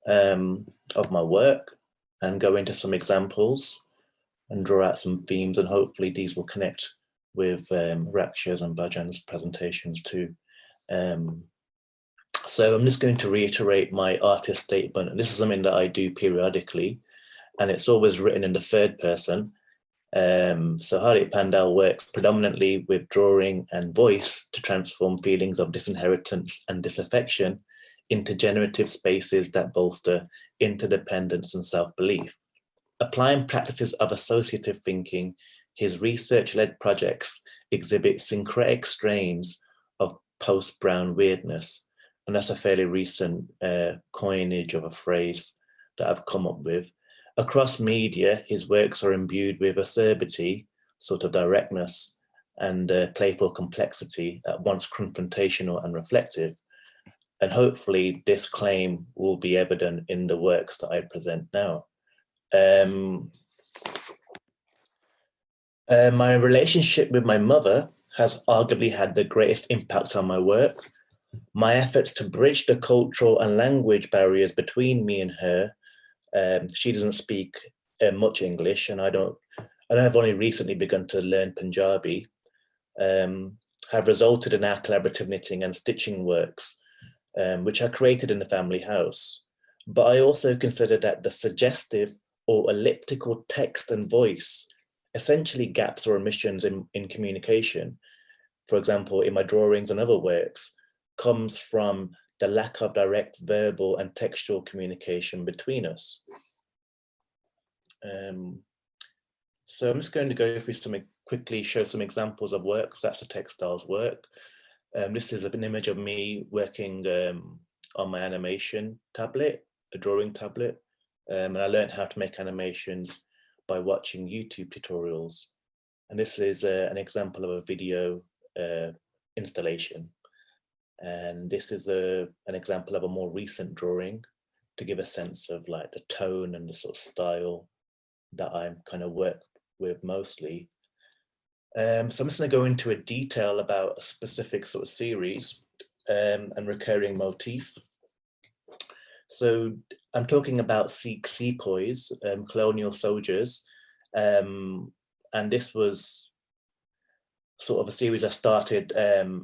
of my work and go into some examples and draw out some themes, and hopefully these will connect with Raksha's and Bhajan's presentations too. So I'm just going to reiterate my artist statement. And this is something that I do periodically, and it's always written in the third person. So Hardeep Pandhal works predominantly with drawing and voice to transform feelings of disinheritance and disaffection into generative spaces that bolster interdependence and self-belief. Applying practices of associative thinking, his research-led projects exhibit syncretic strains of post-Brown weirdness. And that's a fairly recent coinage of a phrase that I've come up with. Across media, his works are imbued with acerbity, sort of directness, and playful complexity, at once confrontational and reflective. And hopefully this claim will be evident in the works that I present now. My relationship with my mother has arguably had the greatest impact on my work. My efforts to bridge the cultural and language barriers between me and her, she doesn't speak much English, and I've only recently begun to learn Punjabi, have resulted in our collaborative knitting and stitching works, which are created in the family house. But I also consider that the suggestive or elliptical text and voice, essentially gaps or omissions in communication, for example, in my drawings and other works, comes from the lack of direct verbal and textual communication between us. So I'm just going to go through quickly show some examples of works. That's a textiles work. This is an image of me working on my animation tablet, a drawing tablet. And I learned how to make animations by watching YouTube tutorials. And this is an example of a video installation. And this is an example of a more recent drawing to give a sense of like the tone and the sort of style that I'm kind of work with mostly. So I'm just going to go into a detail about a specific sort of series and recurring motif. So I'm talking about Sikh sepoys, colonial soldiers, and this was sort of a series I started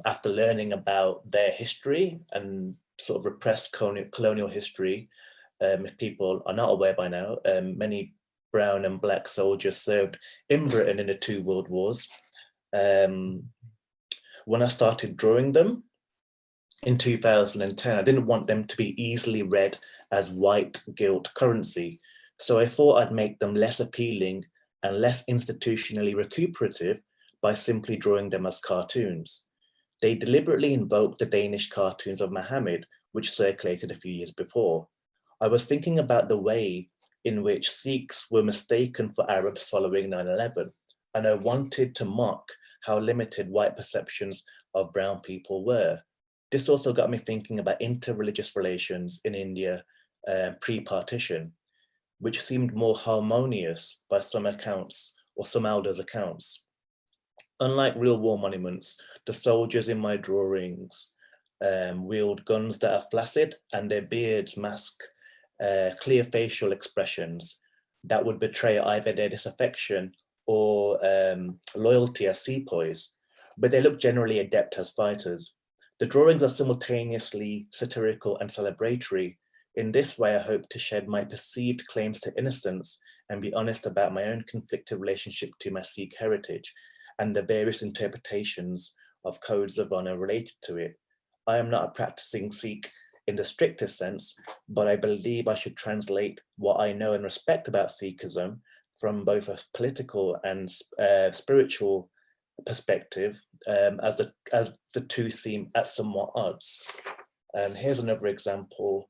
after learning about their history and sort of repressed colonial history. If people are not aware by now, many brown and black soldiers served in Britain in the 2 world wars. When I started drawing them in 2010, I didn't want them to be easily read as white gilt currency. So I thought I'd make them less appealing and less institutionally recuperative by simply drawing them as cartoons. They deliberately invoked the Danish cartoons of Muhammad, which circulated a few years before. I was thinking about the way in which Sikhs were mistaken for Arabs following 9/11, and I wanted to mock how limited white perceptions of brown people were. This also got me thinking about inter-religious relations in India pre-partition, which seemed more harmonious by some accounts or some elders' accounts. Unlike real war monuments, the soldiers in my drawings wield guns that are flaccid, and their beards mask clear facial expressions that would betray either their disaffection or loyalty as sepoys, but they look generally adept as fighters. The drawings are simultaneously satirical and celebratory. In this way, I hope to shed my perceived claims to innocence and be honest about my own conflicted relationship to my Sikh heritage and the various interpretations of codes of honor related to it. I am not a practicing Sikh in the strictest sense, but I believe I should translate what I know and respect about Sikhism from both a political and spiritual perspective, as the two seem at somewhat odds. And here's another example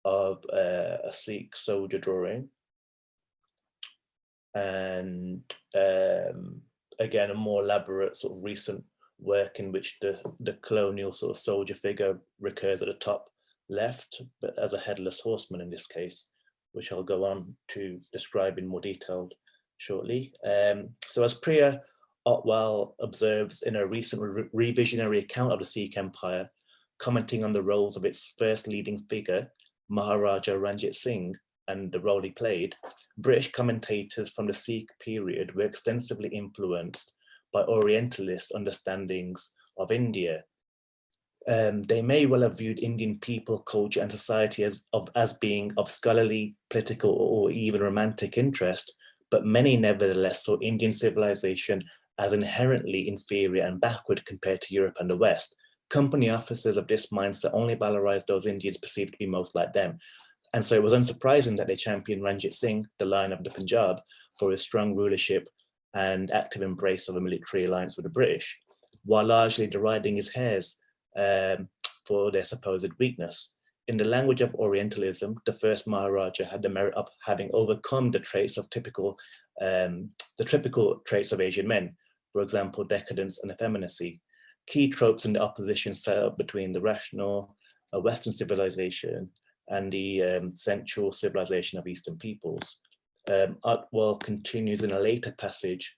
of a Sikh soldier drawing. And again, a more elaborate sort of recent work in which the colonial sort of soldier figure recurs at the top left, but as a headless horseman in this case, which I'll go on to describe in more detail shortly. So as Priya Otwal observes in a recent revisionary account of the Sikh Empire, commenting on the roles of its first leading figure, Maharaja Ranjit Singh, and the role he played, British commentators from the Sikh period were extensively influenced by Orientalist understandings of India. They may well have viewed Indian people, culture, and society as being of scholarly, political, or even romantic interest, but many nevertheless saw Indian civilization as inherently inferior and backward compared to Europe and the West. Company officers of this mindset only valorized those Indians perceived to be most like them. And so it was unsurprising that they championed Ranjit Singh, the Lion of the Punjab, for his strong rulership and active embrace of a military alliance with the British, while largely deriding his heirs for their supposed weakness. In the language of Orientalism, the first Maharaja had the merit of having overcome the traits of typical traits of Asian men, for example, decadence and effeminacy, key tropes in the opposition set up between the rational Western civilization and the sensual civilization of Eastern peoples. Otwal continues in a later passage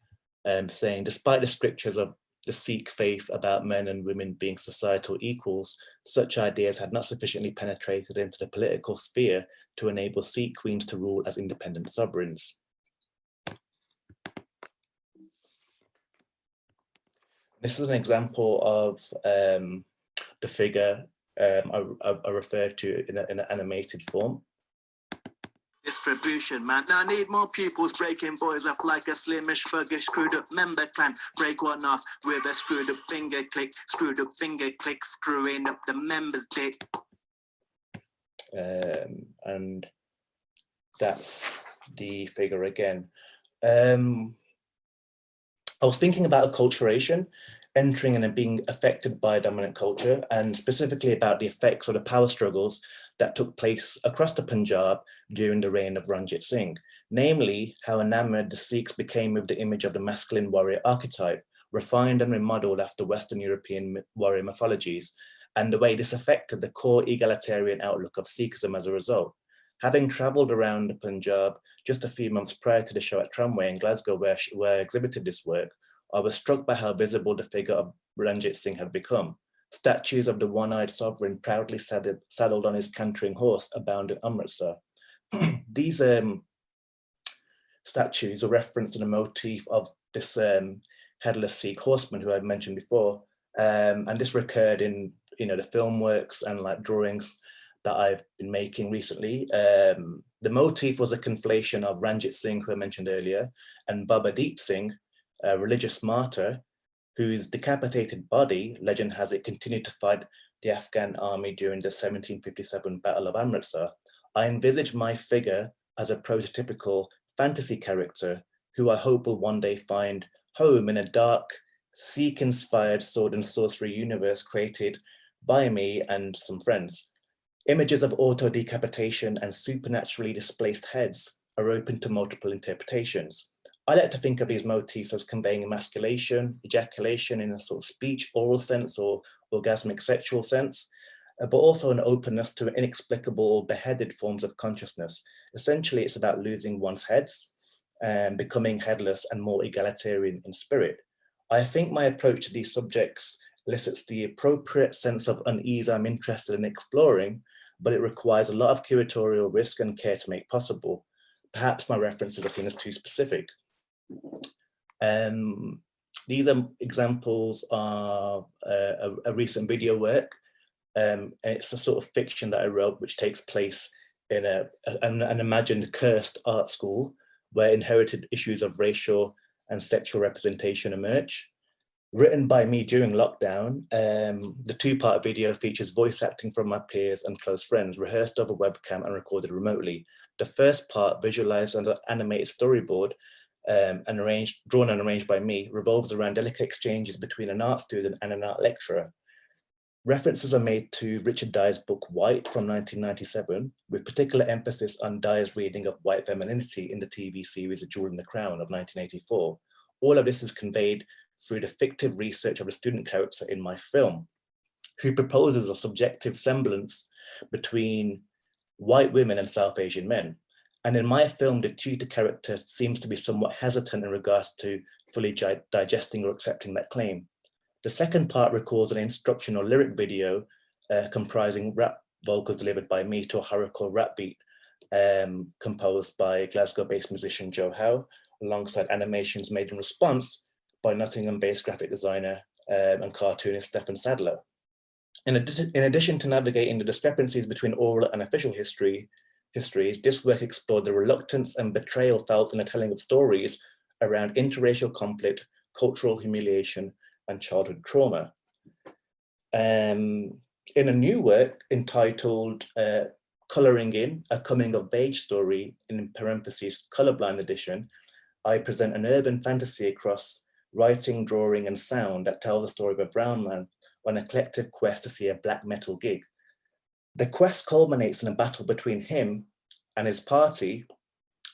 saying, despite the strictures of the Sikh faith about men and women being societal equals, such ideas had not sufficiently penetrated into the political sphere to enable Sikh queens to rule as independent sovereigns. This is an example of the figure I referred to in an animated form. Distribution, man. Now I need more pupils breaking boys off like a slimish, fuggish, screwed up member clan. Break one off with a screwed up finger click, screwing up the member's dick. And that's the figure again. I was thinking about acculturation, entering and being affected by dominant culture, and specifically about the effects of the power struggles that took place across the Punjab during the reign of Ranjit Singh, namely how enamored the Sikhs became with the image of the masculine warrior archetype, refined and remodeled after Western European warrior mythologies, and the way this affected the core egalitarian outlook of Sikhism as a result. Having travelled around the Punjab just a few months prior to the show at Tramway in Glasgow, where I exhibited this work, I was struck by how visible the figure of Ranjit Singh had become. Statues of the one-eyed sovereign proudly saddled on his cantering horse abound in Amritsar. These statues are referenced in the motif of this headless Sikh horseman who I mentioned before, and this recurred in the film works and like drawings that I've been making recently. The motif was a conflation of Ranjit Singh, who I mentioned earlier, and Baba Deep Singh, a religious martyr whose decapitated body, legend has it, continued to fight the Afghan army during the 1757 Battle of Amritsar. I envisage my figure as a prototypical fantasy character who I hope will one day find home in a dark, Sikh-inspired sword and sorcery universe created by me and some friends. Images of auto-decapitation and supernaturally displaced heads are open to multiple interpretations. I like to think of these motifs as conveying emasculation, ejaculation in a sort of speech, oral sense, or orgasmic sexual sense, but also an openness to inexplicable or beheaded forms of consciousness. Essentially, it's about losing one's heads and becoming headless and more egalitarian in spirit. I think my approach to these subjects elicits the appropriate sense of unease I'm interested in exploring, but it requires a lot of curatorial risk and care to make possible. Perhaps my references are seen as too specific. These are examples of a recent video work. And it's a sort of fiction that I wrote, which takes place in an imagined cursed art school where inherited issues of racial and sexual representation emerge. Written by me during lockdown, the two-part video features voice acting from my peers and close friends, rehearsed over webcam and recorded remotely. The first part, visualized as an animated storyboard, drawn and arranged by me, revolves around delicate exchanges between an art student and an art lecturer. References are made to Richard Dyer's book White from 1997, with particular emphasis on Dyer's reading of white femininity in the TV series A Jewel in the Crown of 1984. All of this is conveyed through the fictive research of a student character in my film, who proposes a subjective semblance between white women and South Asian men. And in my film, the tutor character seems to be somewhat hesitant in regards to fully digesting or accepting that claim. The second part records an instructional lyric video comprising rap vocals delivered by me to a horrorcore rap beat composed by Glasgow-based musician Joe Howe, alongside animations made in response by Nottingham-based graphic designer and cartoonist Stephen Sadler. In addition to navigating the discrepancies between oral and official histories, this work explored the reluctance and betrayal felt in the telling of stories around interracial conflict, cultural humiliation, and childhood trauma. In a new work entitled Colouring In, a coming of age story, in parentheses, colorblind edition, I present an urban fantasy across writing, drawing, and sound that tells the story of a brown man on a collective quest to see a black metal gig. The quest culminates in a battle between him and his party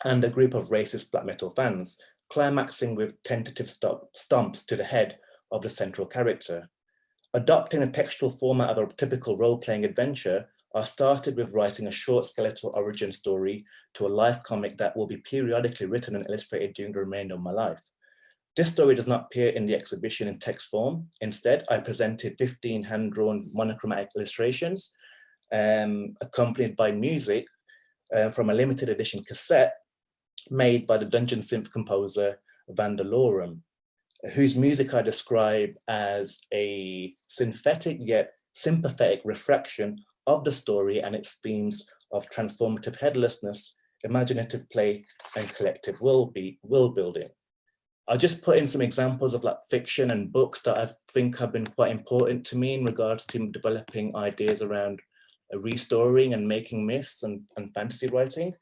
and a group of racist black metal fans, climaxing with tentative stomps to the head of the central character. Adopting a textual format of a typical role-playing adventure, I started with writing a short skeletal origin story to a life comic that will be periodically written and illustrated during the remainder of my life. This story does not appear in the exhibition in text form. Instead, I presented 15 hand-drawn monochromatic illustrations, accompanied by music from a limited edition cassette made by the Dungeon synth composer Vandalorum, whose music I describe as a synthetic yet sympathetic refraction of the story and its themes of transformative headlessness, imaginative play, and collective world building. I'll just put in some examples of like fiction and books that I think have been quite important to me in regards to developing ideas around restoring and making myths and fantasy writing.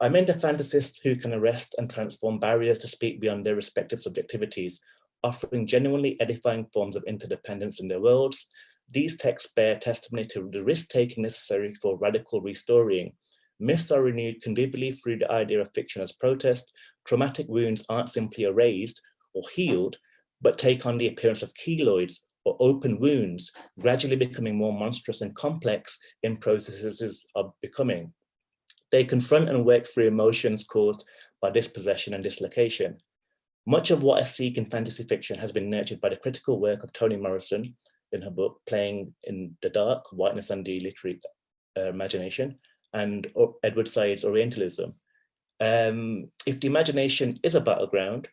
I'm into fantasists who can arrest and transform barriers to speak beyond their respective subjectivities, offering genuinely edifying forms of interdependence in their worlds. These texts bear testimony to the risk-taking necessary for radical restoring. Myths are renewed convivially through the idea of fiction as protest. Traumatic wounds aren't simply erased or healed, but take on the appearance of keloids or open wounds, gradually becoming more monstrous and complex in processes of becoming. They confront and work through emotions caused by dispossession and dislocation. Much of what I seek in fantasy fiction has been nurtured by the critical work of Toni Morrison in her book, Playing in the Dark, Whiteness and the Literary Imagination, and Edward Said's Orientalism. If the imagination is a battleground,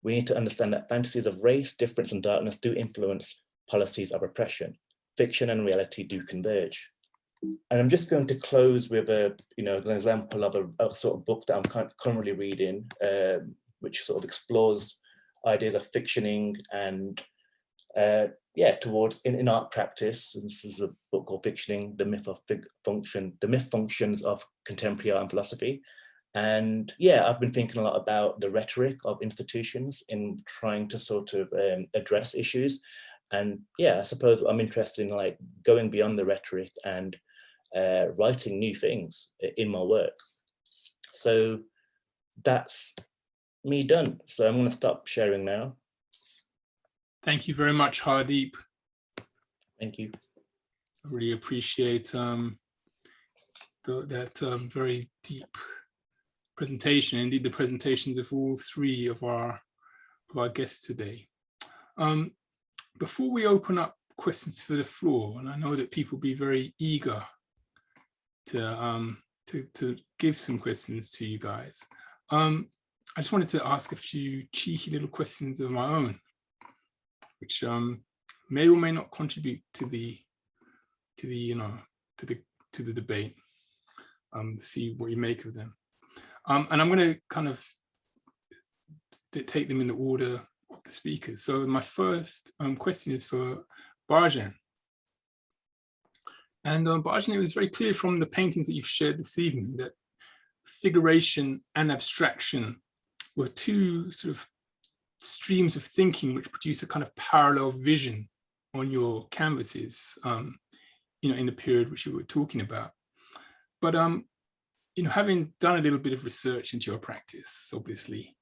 we need to understand that fantasies of race, difference, and darkness do influence policies of oppression. Fiction and reality do converge. And I'm just going to close with an example of a sort of book that I'm currently reading, which sort of explores ideas of fictioning and towards in art practice. And this is a book called Fictioning: The Myth Functions of Contemporary Art and Philosophy. And I've been thinking a lot about the rhetoric of institutions in trying to sort of address issues. And I suppose I'm interested in like going beyond the rhetoric and writing new things in my work. So that's me done. So I'm going to stop sharing now. Thank you very much, Hardeep. Thank you. I really appreciate that very deep presentation. Indeed, the presentations of all three of our guests today. Before we open up questions for the floor, and I know that people will be very eager to give some questions to you guys. I just wanted to ask a few cheeky little questions of my own, which may or may not contribute to the debate. See what you make of them. And I'm going to kind of take them in the order of the speakers. So my first question is for Bhajan. And Bhajan, it was very clear from the paintings that you've shared this evening that figuration and abstraction were two sort of streams of thinking which produce a kind of parallel vision on your canvases, you know, in the period which you were talking about. But you know, having done a little bit of research into your practice, obviously,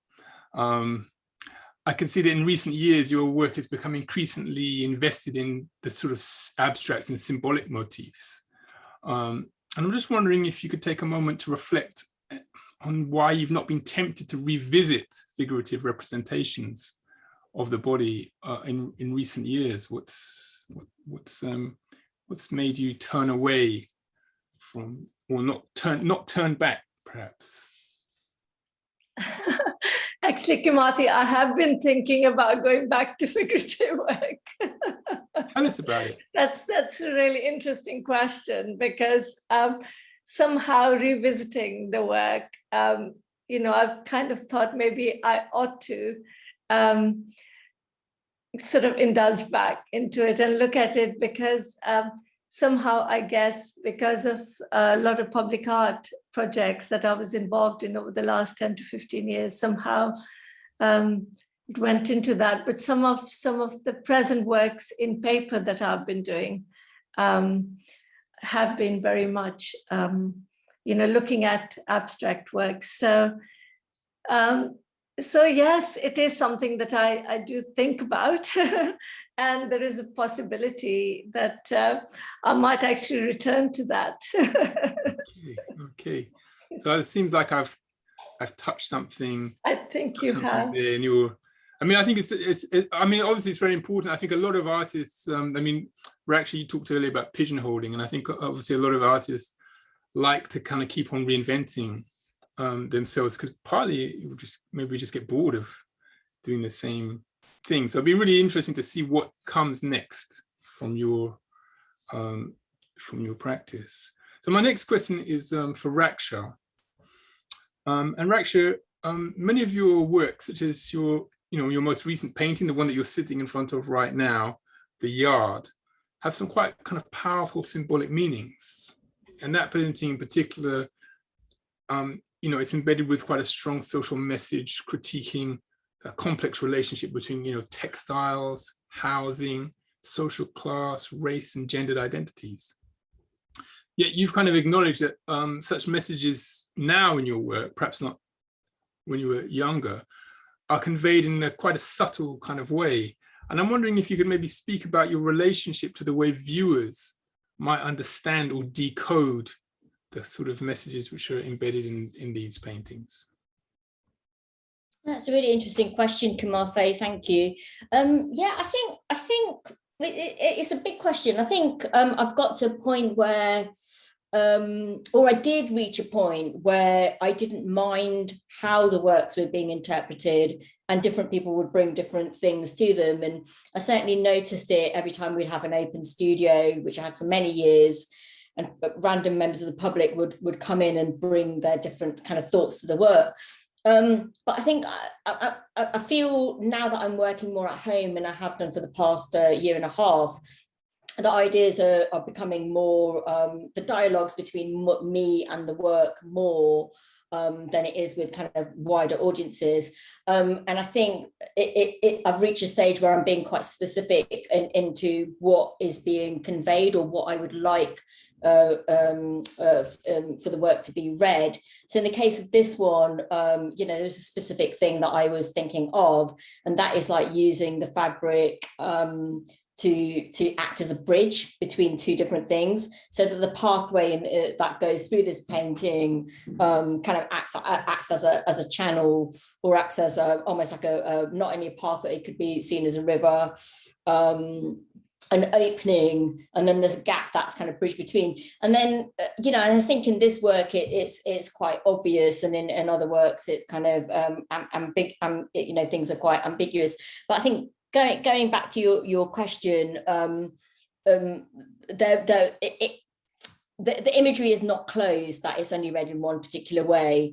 I can see that in recent years your work has become increasingly invested in the sort of abstract and symbolic motifs. And I'm just wondering if you could take a moment to reflect on why you've not been tempted to revisit figurative representations of the body in recent years. What's made you turn away from, or not turn back, perhaps? Actually, Kimathi, I have been thinking about going back to figurative work. Tell us about it. That's a really interesting question, because somehow revisiting the work, you know, I've kind of thought maybe I ought to sort of indulge back into it and look at it, because somehow, I guess, because of a lot of public art projects that I was involved in over the last 10 to 15 years, somehow it went into that. But some of the present works in paper that I've been doing have been very much, you know, looking at abstract works. So yes, it is something that I do think about. And there is a possibility that I might actually return to that. Okay. So it seems like I've touched something. I think you have. There in your, I mean, I think I mean, obviously it's very important. I think a lot of artists, I mean, Raksha, you talked earlier about pigeonholing, and I think obviously a lot of artists like to kind of keep on reinventing themselves, because partly you maybe just get bored of doing the same thing. So it'd be really interesting to see what comes next from your practice. So my next question is for Raksha. And Raksha, many of your work, such as your most recent painting, the one that you're sitting in front of right now, The Yard, have some quite kind of powerful symbolic meanings. And that painting in particular, you know, it's embedded with quite a strong social message, critiquing a complex relationship between, you know, textiles, housing, social class, race, and gendered identities. Yet you've kind of acknowledged that such messages now in your work, perhaps not when you were younger, are conveyed in quite a subtle kind of way. And I'm wondering if you could maybe speak about your relationship to the way viewers might understand or decode the sort of messages which are embedded in these paintings. That's a really interesting question, Kimathi. Thank you. Yeah, I think it's a big question. I think I've got to a point where, or I did reach a point where I didn't mind how the works were being interpreted, and different people would bring different things to them. And I certainly noticed it every time we'd have an open studio, which I had for many years, and random members of the public would come in and bring their different kind of thoughts to the work. But I think I feel now that I'm working more at home, and I have done for the past year and a half, the ideas are becoming more, the dialogues between me and the work more than it is with kind of wider audiences. And I think I've reached a stage where I'm being quite specific into what is being conveyed, or what I would like for the work to be read. So in the case of this one, you know, there's a specific thing that I was thinking of, and that is like using the fabric to act as a bridge between two different things, so that the pathway that goes through this painting kind of acts as a channel, or acts as almost like a not only a path, but it could be seen as a river, an opening, and then there's a gap that's kind of bridged between. And then you know, and I think in this work it's quite obvious, and in other works it's kind of you know, things are quite ambiguous. But I think going back to your question, the imagery is not closed, that it's only read in one particular way,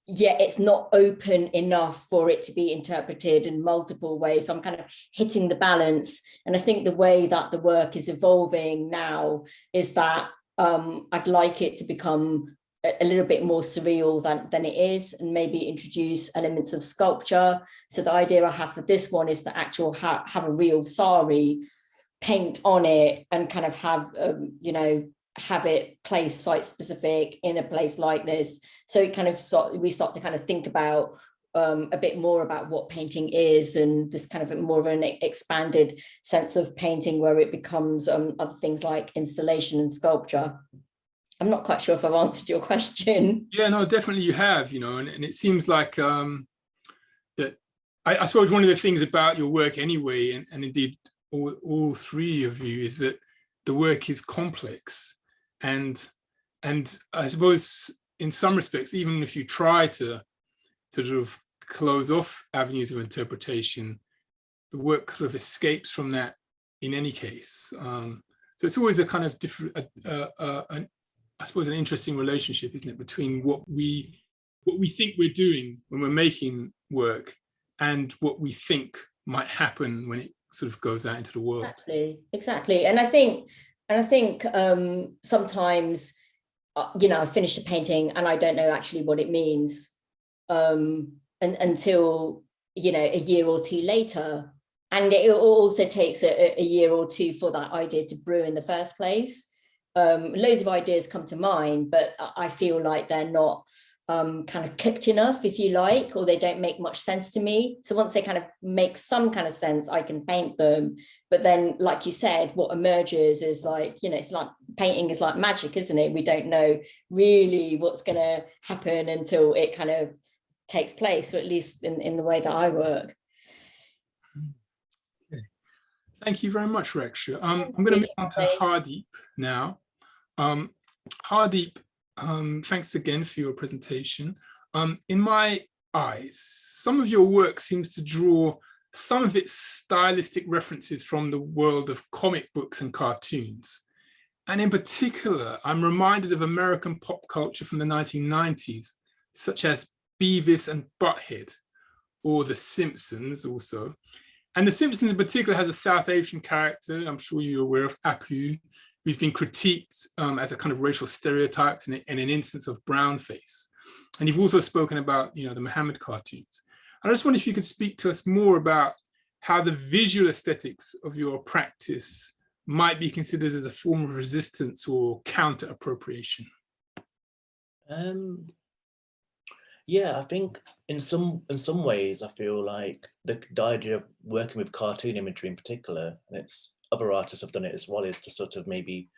yet it's not open enough for it to be interpreted in multiple ways. So I'm kind of hitting the balance. And I think the way that the work is evolving now is that I'd like it to become a little bit more surreal than it is, and maybe introduce elements of sculpture. So the idea I have for this one is to actually have a real sari, paint on it, and kind of have, you know, have it placed site specific in a place like this. So it kind of we start to kind of think about a bit more about what painting is, and this kind of more of an expanded sense of painting where it becomes other things like installation and sculpture. I'm not quite sure if I've answered your question. Yeah, no, definitely you have, you know, and it seems like that I suppose one of the things about your work anyway, and indeed all three of you, is that the work is complex. And I suppose in some respects, even if you try to sort of close off avenues of interpretation, the work sort of escapes from that in any case. So it's always a kind of different, I suppose, an interesting relationship, isn't it, between what we think we're doing when we're making work and what we think might happen when it sort of goes out into the world. Exactly. And I think sometimes, you know, I finish a painting and I don't know actually what it means until, you know, a year or two later. And it also takes a year or two for that idea to brew in the first place. Loads of ideas come to mind, but I feel like they're not kind of cooked enough, if you like, or they don't make much sense to me. So once they kind of make some kind of sense, I can paint them. But then, like you said, what emerges is like, you know, it's like painting is like magic, isn't it? We don't know really what's going to happen until it kind of takes place, or at least in the way that I work. Okay. Thank you very much, Raksha. I'm going to move on to Hardeep now. Hardeep, thanks again for your presentation. In my eyes, some of your work seems to draw some of its stylistic references from the world of comic books and cartoons. And in particular, I'm reminded of American pop culture from the 1990s, such as Beavis and Butthead, or The Simpsons also. And The Simpsons in particular has a South Asian character, I'm sure you're aware of, Apu, who's been critiqued as a kind of racial stereotype and an instance of brownface. And you've also spoken about, you know, the Muhammad cartoons. I just wonder if you could speak to us more about how the visual aesthetics of your practice might be considered as a form of resistance or counter-appropriation. Yeah, I think in some ways, I feel like the idea of working with cartoon imagery in particular, and it's other artists have done it as well, is to sort of maybe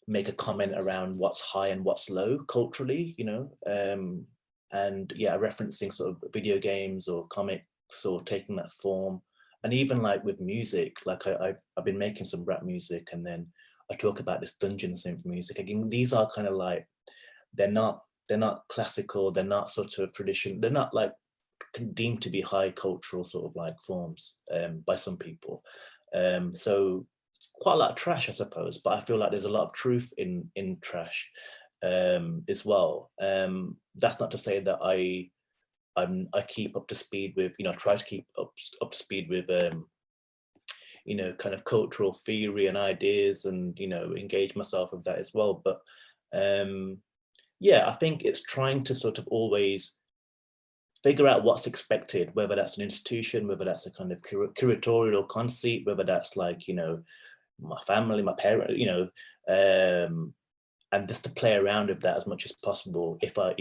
make a comment around what's high and what's low culturally, you know, and yeah, referencing sort of video games or comics or taking that form. And even like with music, like I've been making some rap music, and then I talk about this dungeon synth music. Again, these are kind of like, they're not classical, they're not sort of traditional, they're not like deemed to be high cultural sort of like forms by some people. So it's quite a lot of trash, I suppose, but I feel like there's a lot of truth in trash as well. That's not to say that I keep up to speed with, you know, try to keep up to speed with you know, kind of cultural theory and ideas, and, you know, engage myself with that as well. But yeah, I think it's trying to sort of always figure out what's expected, whether that's an institution, whether that's a kind of curatorial conceit, whether that's like, you know, my family, my parents, you know, and just to play around with that as much as possible if I've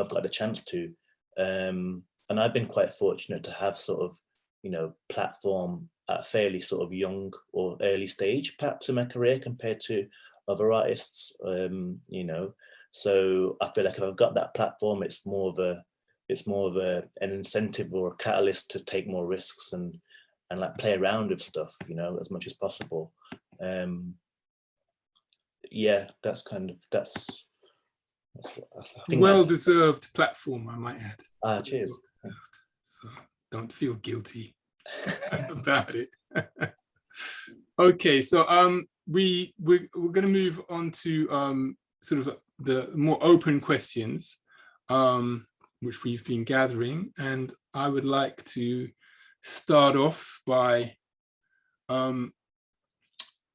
got the chance to. And I've been quite fortunate to have sort of, you know, platform at a fairly sort of young or early stage, perhaps in my career compared to other artists, you know. So I feel like if I've got that platform, it's more of an incentive or a catalyst to take more risks and like play around with stuff, you know, as much as possible. Yeah, that's what I think. Well-deserved platform, I might add. Cheers. So don't feel guilty about it. Okay, so we're going to move on to sort of the more open questions, which we've been gathering, and I would like to start off by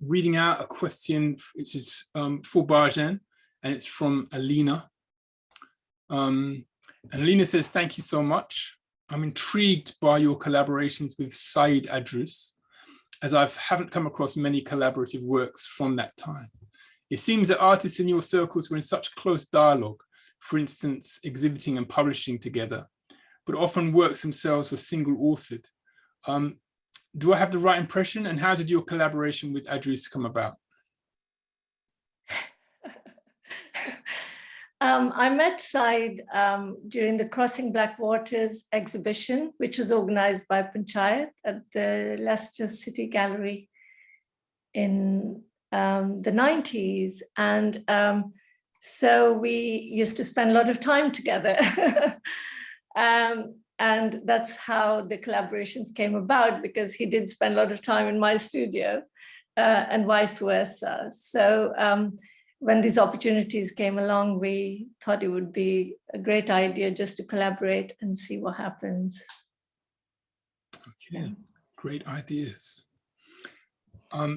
reading out a question, which is for Bhajan, and it's from Alina. And Alina says, thank you so much. I'm intrigued by your collaborations with Saeed Adrus, as I haven't come across many collaborative works from that time. It seems that artists in your circles were in such close dialogue, for instance, exhibiting and publishing together, but often works themselves were single authored. Do I have the right impression? And how did your collaboration with Adrus come about? I met Saeed during the Crossing Black Waters exhibition, which was organized by Panchayat at the Leicester City Gallery in the 90s. And so we used to spend a lot of time together. And that's how the collaborations came about, because he did spend a lot of time in my studio and vice versa. So when these opportunities came along, we thought it would be a great idea just to collaborate and see what happens. Okay, great ideas.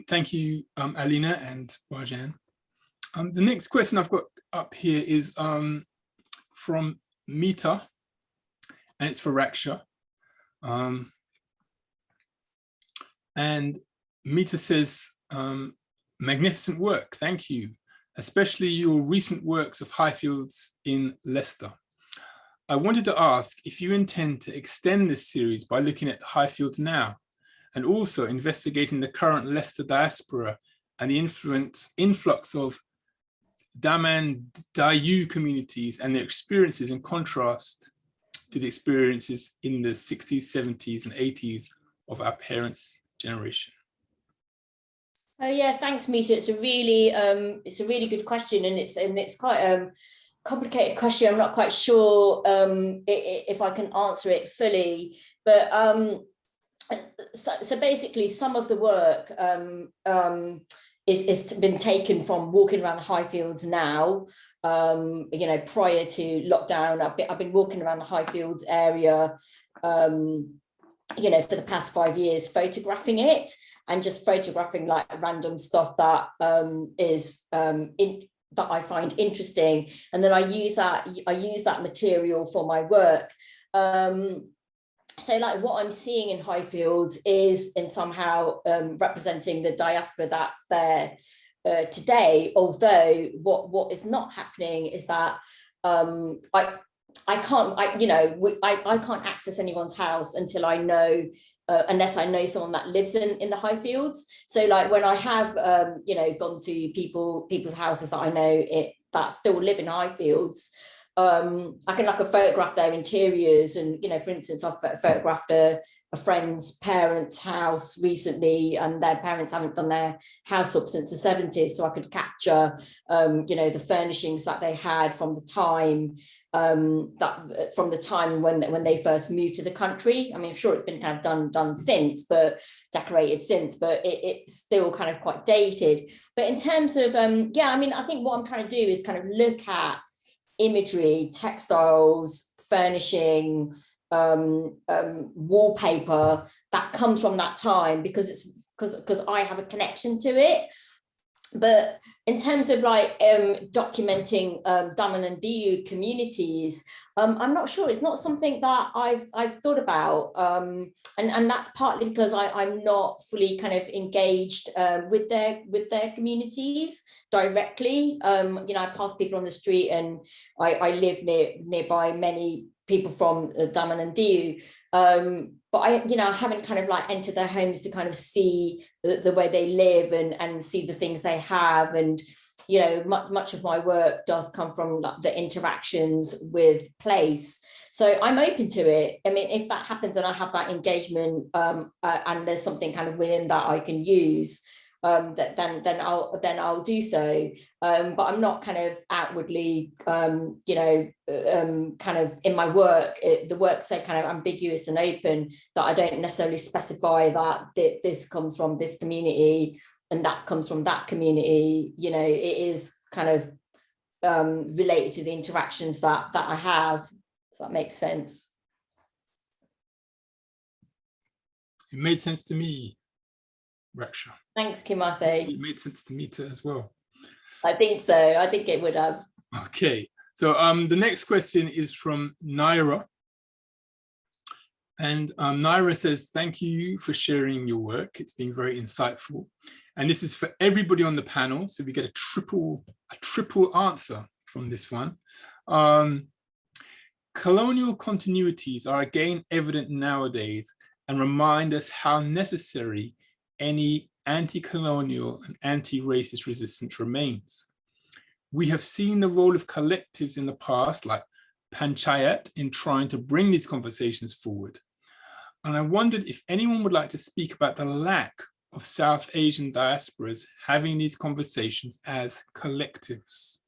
Thank you, Alina and Bhajan. The next question I've got up here is from Meeta, and it's for Raksha. And Meeta says, magnificent work, thank you, especially your recent works of Highfields in Leicester. I wanted to ask if you intend to extend this series by looking at Highfields now, and also investigating the current Leicester diaspora and the influx of Daman Dayu communities and their experiences in contrast to the experiences in the 60s, 70s and 80s of our parents' generation. Oh yeah, thanks, Meeta. It's a really good question, and it's quite a complicated question. I'm not quite sure if I can answer it fully, but so basically, some of the work is been taken from walking around the Highfields now. You know, prior to lockdown, I've been walking around the Highfields area, you know, for the past 5 years, photographing it and just photographing like random stuff that that I find interesting, and then I use that material for my work. So like what I'm seeing in Highfields is in somehow representing the diaspora that's there today, although what is not happening is that I can't access anyone's house until I know, unless I know someone that lives in the Highfields. So like when I have you know, gone to people's houses that I know that still live in Highfields, I can photograph their interiors, and you know, for instance, I've photographed a friend's parents' house recently, and their parents haven't done their house up since the 70s, so I could capture you know, the furnishings that they had from the time when they first moved to the country. I mean, I'm sure it's been kind of done since, but decorated since, but it's still kind of quite dated. But in terms of yeah, I mean, I think what I'm trying to do is kind of look at imagery, textiles, furnishing, wallpaper that comes from that time, because I have a connection to it. But in terms of like documenting Daman and Diyu communities, I'm not sure. It's not something that I've thought about, and that's partly because I'm not fully kind of engaged with their communities directly. You know, I pass people on the street, and I live nearby many people from Daman and Diyu, but I haven't kind of like entered their homes to kind of see the way they live and see the things they have. And you know, much of my work does come from like the interactions with place. So I'm open to it. I mean, if that happens and I have that engagement, and there's something kind of within that I can use, then I'll do so. But I'm not kind of outwardly, you know, kind of in my work. The work's so kind of ambiguous and open that I don't necessarily specify that this comes from this community and that comes from that community. You know, it is kind of related to the interactions that I have, if that makes sense. It made sense to me. Raksha. Thanks, Kimathi. It made sense to me too as well. I think so. I think it would have. Okay, so the next question is from Naira. And Naira says, thank you for sharing your work. It's been very insightful. And this is for everybody on the panel. So we get a triple answer from this one. Colonial continuities are again evident nowadays and remind us how necessary any anti-colonial and anti-racist resistance remains. We have seen the role of collectives in the past, like Panchayat, in trying to bring these conversations forward. And I wondered if anyone would like to speak about the lack of South Asian diasporas having these conversations as collectives.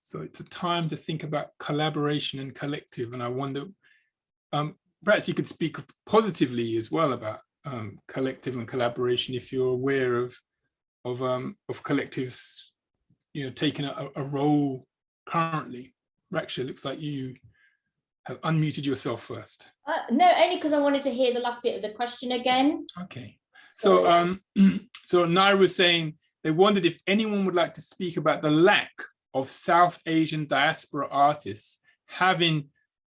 So it's a time to think about collaboration and collective. And I wonder, perhaps you could speak positively as well about collective and collaboration if you're aware of collectives, you know, taking a role currently. Raksha, looks like you have unmuted yourself first. No, only because I wanted to hear the last bit of the question again. Okay, so so Naira was saying they wondered if anyone would like to speak about the lack of South Asian diaspora artists having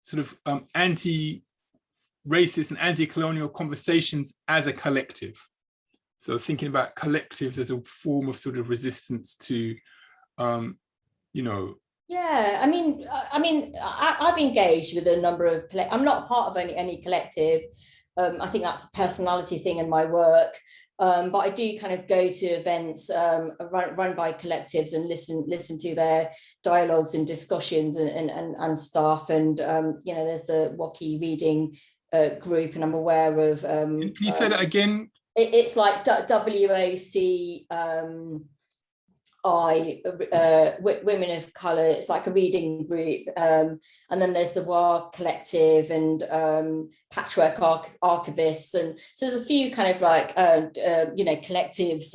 sort of anti-racist and anti-colonial conversations as a collective. So thinking about collectives as a form of sort of resistance to, you know. Yeah, I mean, I've engaged with a number of, I'm not a part of any collective. I think that's a personality thing in my work. But I do kind of go to events run by collectives and listen to their dialogues and discussions and stuff. And, you know, there's the Waki reading group, and I'm aware of. Can you say that again? It's like WAC. Women of colour, it's like a reading group, and then there's the WAR collective and patchwork archivists, and so there's a few kind of like you know, collectives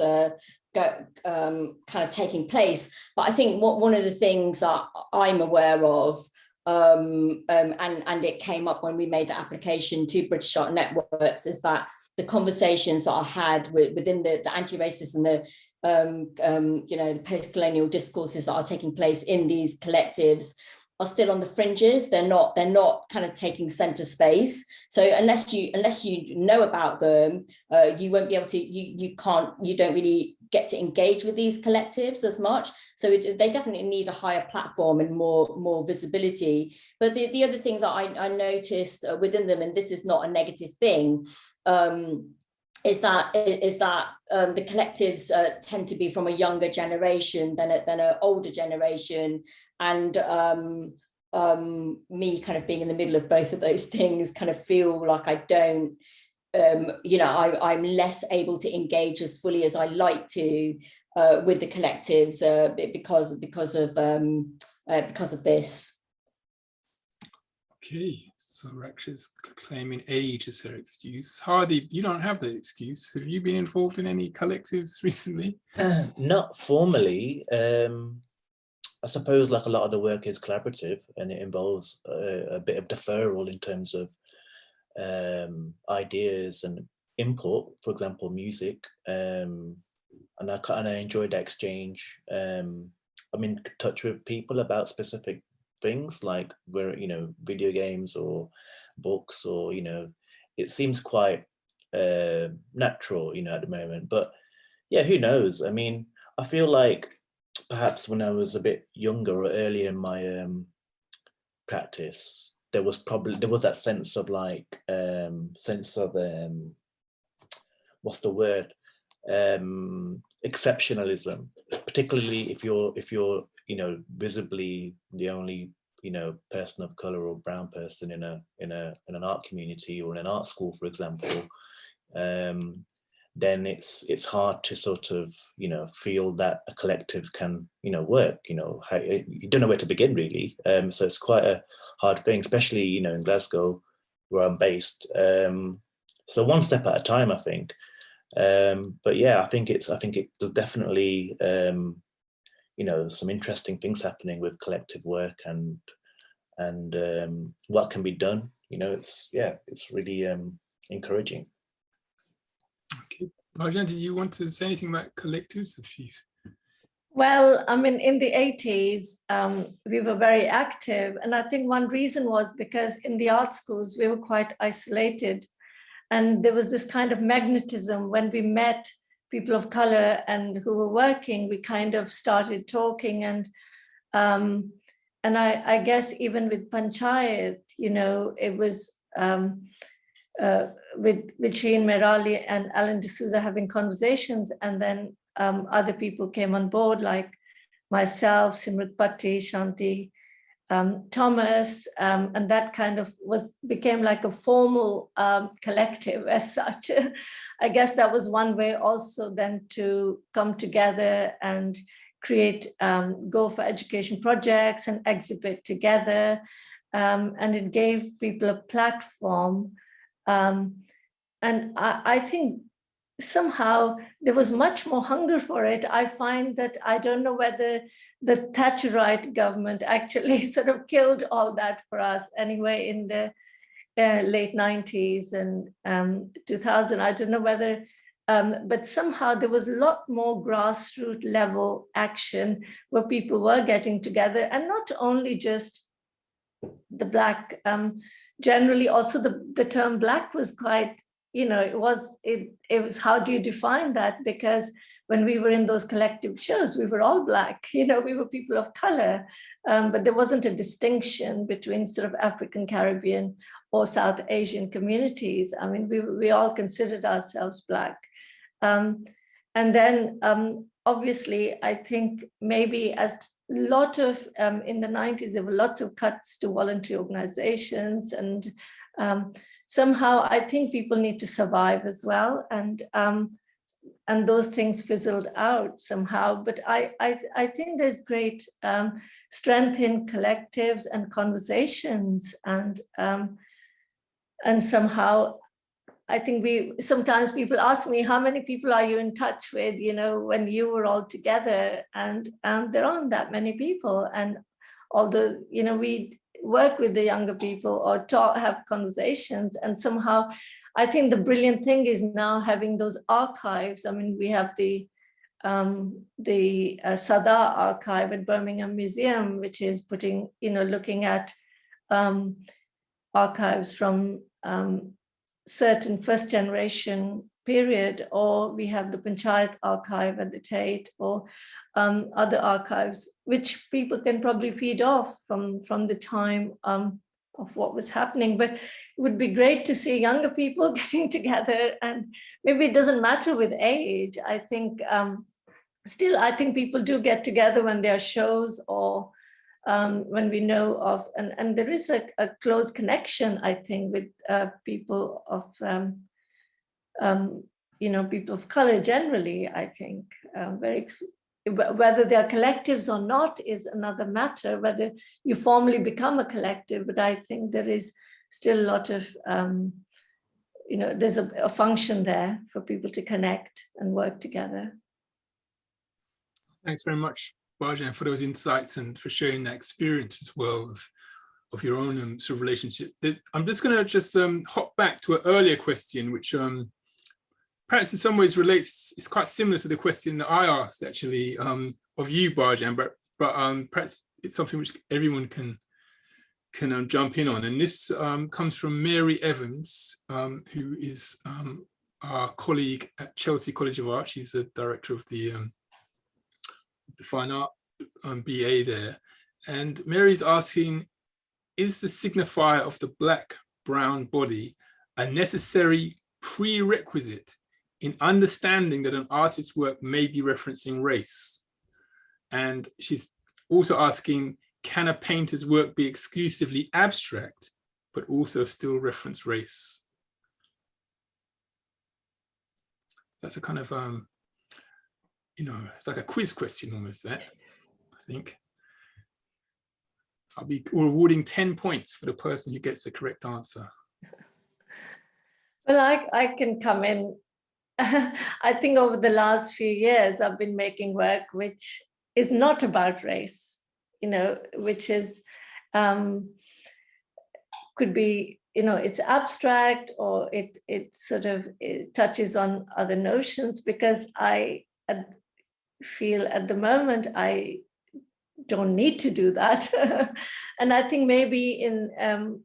kind of taking place. But I think one of the things that I'm aware of, and it came up when we made the application to British Art Networks, is that the conversations that I had within the anti-racist and the you know, the post-colonial discourses that are taking place in these collectives are still on the fringes. They're not kind of taking center space. So unless you know about them, you won't be able to, you don't really get to engage with these collectives as much. So they definitely need a higher platform and more visibility. But the other thing that I noticed within them, and this is not a negative thing, is that the collectives tend to be from a younger generation than an older generation, and me kind of being in the middle of both of those things kind of feel like I don't, you know, I'm less able to engage as fully as I like to with the collectives because of this. Okay, so Raksha's claiming age as her excuse. Hardeep, you don't have that excuse. Have you been involved in any collectives recently? Not formally. I suppose like a lot of the work is collaborative, and it involves a bit of deferral in terms of ideas and input, for example, music. And I enjoyed that exchange. I'm in touch with people about specific things like, where, you know, video games or books, or, you know, it seems quite natural, you know, at the moment. But yeah, who knows? I mean, I feel like perhaps when I was a bit younger or earlier in my practice, there was that sense of like what's the word, exceptionalism, particularly if you're you know, visibly the only, you know, person of color or brown person in an art community or in an art school, for example. Then it's hard to sort of, you know, feel that a collective can, you know, work. You know, you don't know where to begin really. So it's quite a hard thing, especially, you know, in Glasgow, where I'm based. So one step at a time, I think. But yeah, I think there's definitely you know, some interesting things happening with collective work and what can be done. it's really encouraging. Okay, Bhajan, did you want to say anything about collectives? Well, I mean, in the 80s, we were very active. And I think one reason was because in the art schools, we were quite isolated. And there was this kind of magnetism when we met people of color and who were working, we kind of started talking. And I guess even with Panchayat, it was with Sheen Merali and Alan D'Souza having conversations, and then other people came on board, like myself, Simrit Patti, Shanti Thomas, and that kind of became like a formal collective as such. I guess that was one way also then to come together and create Go for Education projects and exhibit together, and it gave people a platform. And I think somehow there was much more hunger for it. I find that I don't know whether the Thatcherite government actually sort of killed all that for us anyway in the late 90s and 2000. I don't know whether, but somehow there was a lot more grassroots level action where people were getting together, and not only just the Black, generally also the term Black was quite, it was how do you define that? Because when we were in those collective shows, we were all Black, we were people of color, but there wasn't a distinction between sort of African, Caribbean or South Asian communities. I mean, we all considered ourselves Black. And then obviously, I think maybe as a lot of, in the 90s, there were lots of cuts to voluntary organizations, and somehow I think people need to survive as well. And those things fizzled out somehow. But I think there's great strength in collectives and conversations, and somehow I think sometimes people ask me, how many people are you in touch with, when you were all together? And there aren't that many people. And although, we work with the younger people or have conversations, and somehow I think the brilliant thing is now having those archives. I mean, we have the Sadar archive at Birmingham Museum, which is looking at archives from certain first generation period, or we have the Panchayat archive at the Tate, or other archives, which people can probably feed off from the time of what was happening. But it would be great to see younger people getting together, and maybe it doesn't matter with age. I think still, I think people do get together when there are shows, or when we know of, and there is a close connection, I think, with people of, people of color generally. I think whether they are collectives or not is another matter, whether you formally become a collective, but I think there is still a lot of, there's a function there for people to connect and work together. Thanks very much, Bhajan, for those insights and for sharing that experience as well of your own sort of relationship. I'm just going to hop back to an earlier question, which perhaps in some ways it's quite similar to the question that I asked actually of you, Bhajan, but perhaps it's something which everyone can jump in on. And this comes from Mary Evans, who is our colleague at Chelsea College of Art. She's the director of the Fine Art BA there. And Mary's asking, is the signifier of the Black-brown body a necessary prerequisite in understanding that an artist's work may be referencing race? And she's also asking, can a painter's work be exclusively abstract, but also still reference race? That's a kind of, it's like a quiz question almost there, I think. I'll be awarding 10 points for the person who gets the correct answer. Well, I can come in. I think over the last few years, I've been making work which is not about race, which is, could be it's abstract, or it sort of touches on other notions, because I feel at the moment I don't need to do that. And I think maybe in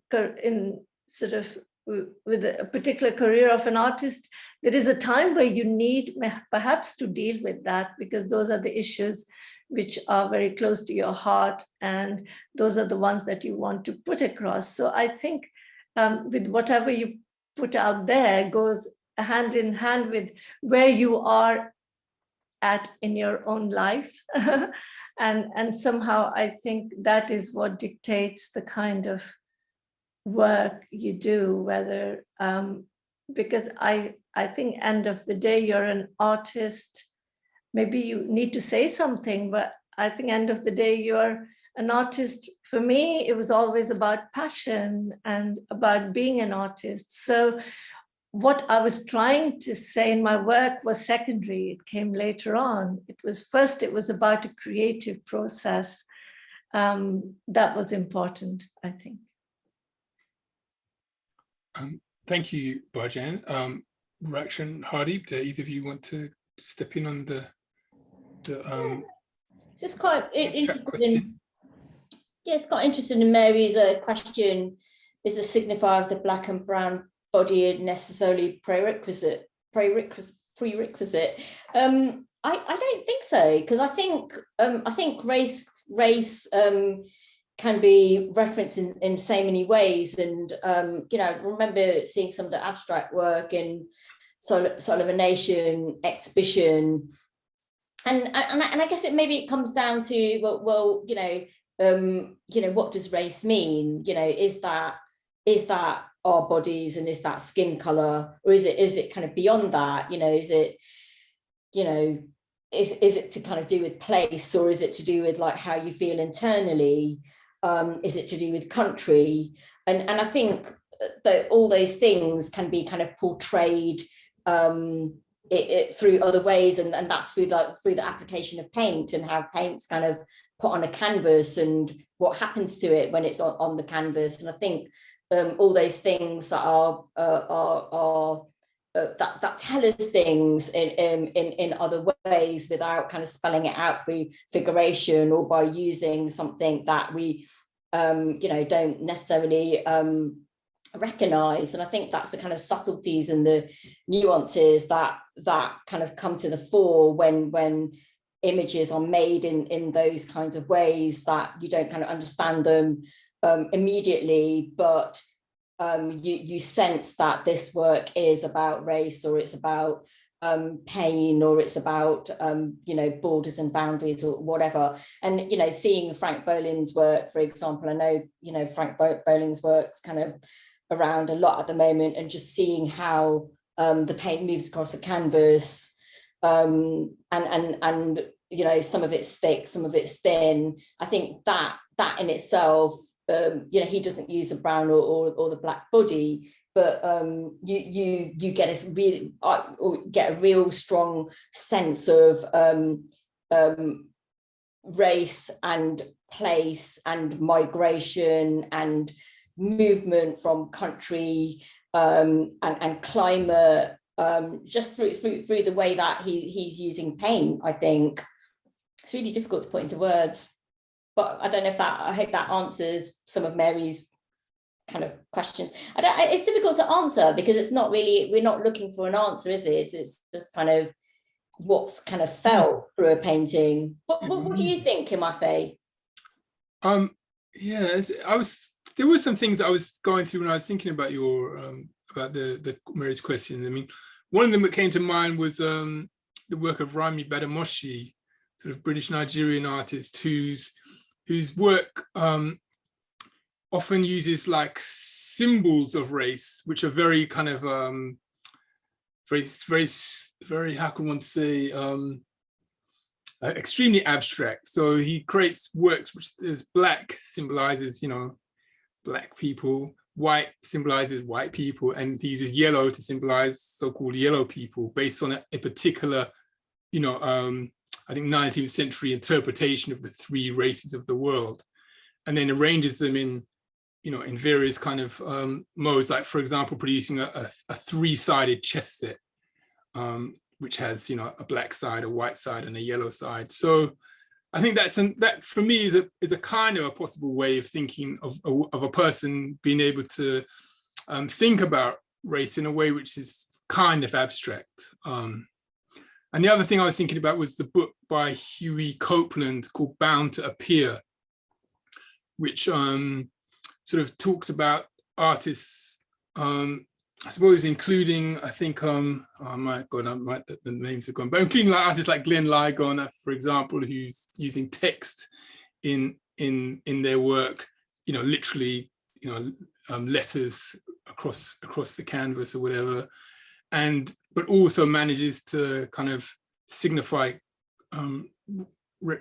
sort of with a particular career of an artist, there is a time where you need perhaps to deal with that, because those are the issues which are very close to your heart, and those are the ones that you want to put across. So I think with whatever you put out there goes hand in hand with where you are at in your own life. And somehow I think that is what dictates the kind of work you do, whether because I think end of the day you're an artist. Maybe you need to say something, but I think end of the day you're an artist. For me, it was always about passion and about being an artist. So what I was trying to say in my work was secondary. It came later on. It was about a creative process that was important, I think. Thank you, Bhajan. Raksha and Hardeep, do either of you want to step in on the just quite interesting. question? Yeah, it's quite interesting in Mary's question, is the signifier of the black and brown body necessarily prerequisite? I don't think so, because I think race can be referenced in so many ways. And I remember seeing some of the abstract work in Soul of a Nation exhibition, and I guess it comes down to what does race mean? Is that our bodies, and is that skin color, or is it kind of beyond that? Is it to kind of do with place, or is it to do with like how you feel internally? Is it to do with country? And I think that all those things can be kind of portrayed through other ways, and that's through the application of paint, and how paint's kind of put on a canvas and what happens to it when it's on the canvas. And I think all those things that are that tell us things in other ways without kind of spelling it out through figuration, or by using something that we don't necessarily recognize. And I think that's the kind of subtleties and the nuances that kind of come to the fore when images are made in those kinds of ways, that you don't kind of understand them immediately, but you sense that this work is about race, or it's about pain, or it's about borders and boundaries, or whatever. And seeing Frank Boling's work, for example, I know Frank Boling's work's kind of around a lot at the moment, and just seeing how the paint moves across the canvas, and some of it's thick, some of it's thin. I think that in itself, he doesn't use the brown or the black body, but you get a real strong sense of race and place and migration and movement from country and climate, just through the way that he's using paint. I think it's really difficult to put into words, but I don't know if I hope that answers some of Mary's kind of questions. It's difficult to answer, because it's not really, we're not looking for an answer, is it? It's just kind of what's kind of felt through a painting. What do you think, Kimathi? Yeah, there were some things I was going through when I was thinking about your about the Mary's question. I mean, one of them that came to mind was the work of Rami Badamoshi, sort of British Nigerian artist whose work often uses like symbols of race, which are very kind of very how can one say, extremely abstract. So he creates works which is black symbolizes black people, white symbolizes white people, and he uses yellow to symbolize so-called yellow people, based on a particular I think 19th century interpretation of the three races of the world, and then arranges them in in various kind of modes, like for example, producing a three-sided chess set, which has, a black side, a white side, and a yellow side. So I think that for me is a kind of a possible way of thinking of a person being able to think about race in a way which is kind of abstract. And the other thing I was thinking about was the book by Huey Copeland called Bound to Appear, which sort of talks about artists, I suppose, including, I think, oh my God, the names are gone, but including like artists like Glenn Ligon, for example, who's using text in their work, literally, letters across the canvas or whatever, but also manages to kind of signify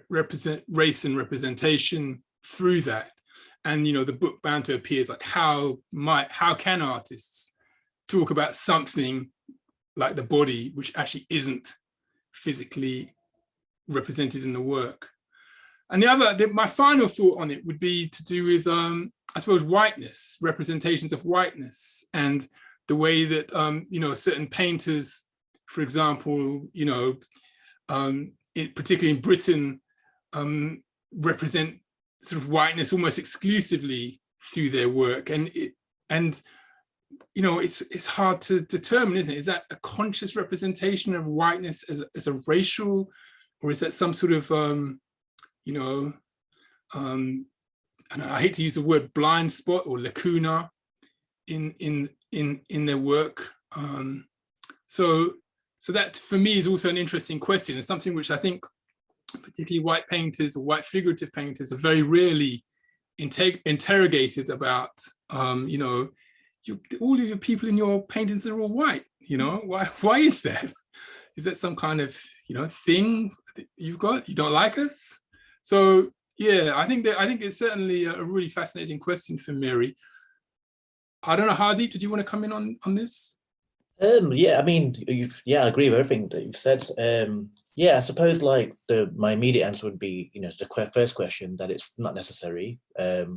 represent race and representation through that. And the book Bound to Appear is like, how can artists talk about something like the body which actually isn't physically represented in the work? And my final thought on it would be to do with I suppose whiteness, representations of whiteness, and the way that certain painters, for example, particularly in Britain, represent sort of whiteness almost exclusively through their work, and it's hard to determine, isn't it? Is that a conscious representation of whiteness as a racial, or is that some sort of and I hate to use the word blind spot or lacuna in their work. So that for me is also an interesting question, and something which I think particularly white painters or white figurative painters are very rarely interrogated about. All of your people in your paintings are all white. Why is that? Is that some kind of thing that you've got? You don't like us? So yeah, I think it's certainly a really fascinating question for Mary. I don't know, Hardeep, did you want to come in on this? Yeah, I mean, I agree with everything that you've said. Yeah, I suppose like my immediate answer would be, the first question, that it's not necessary. But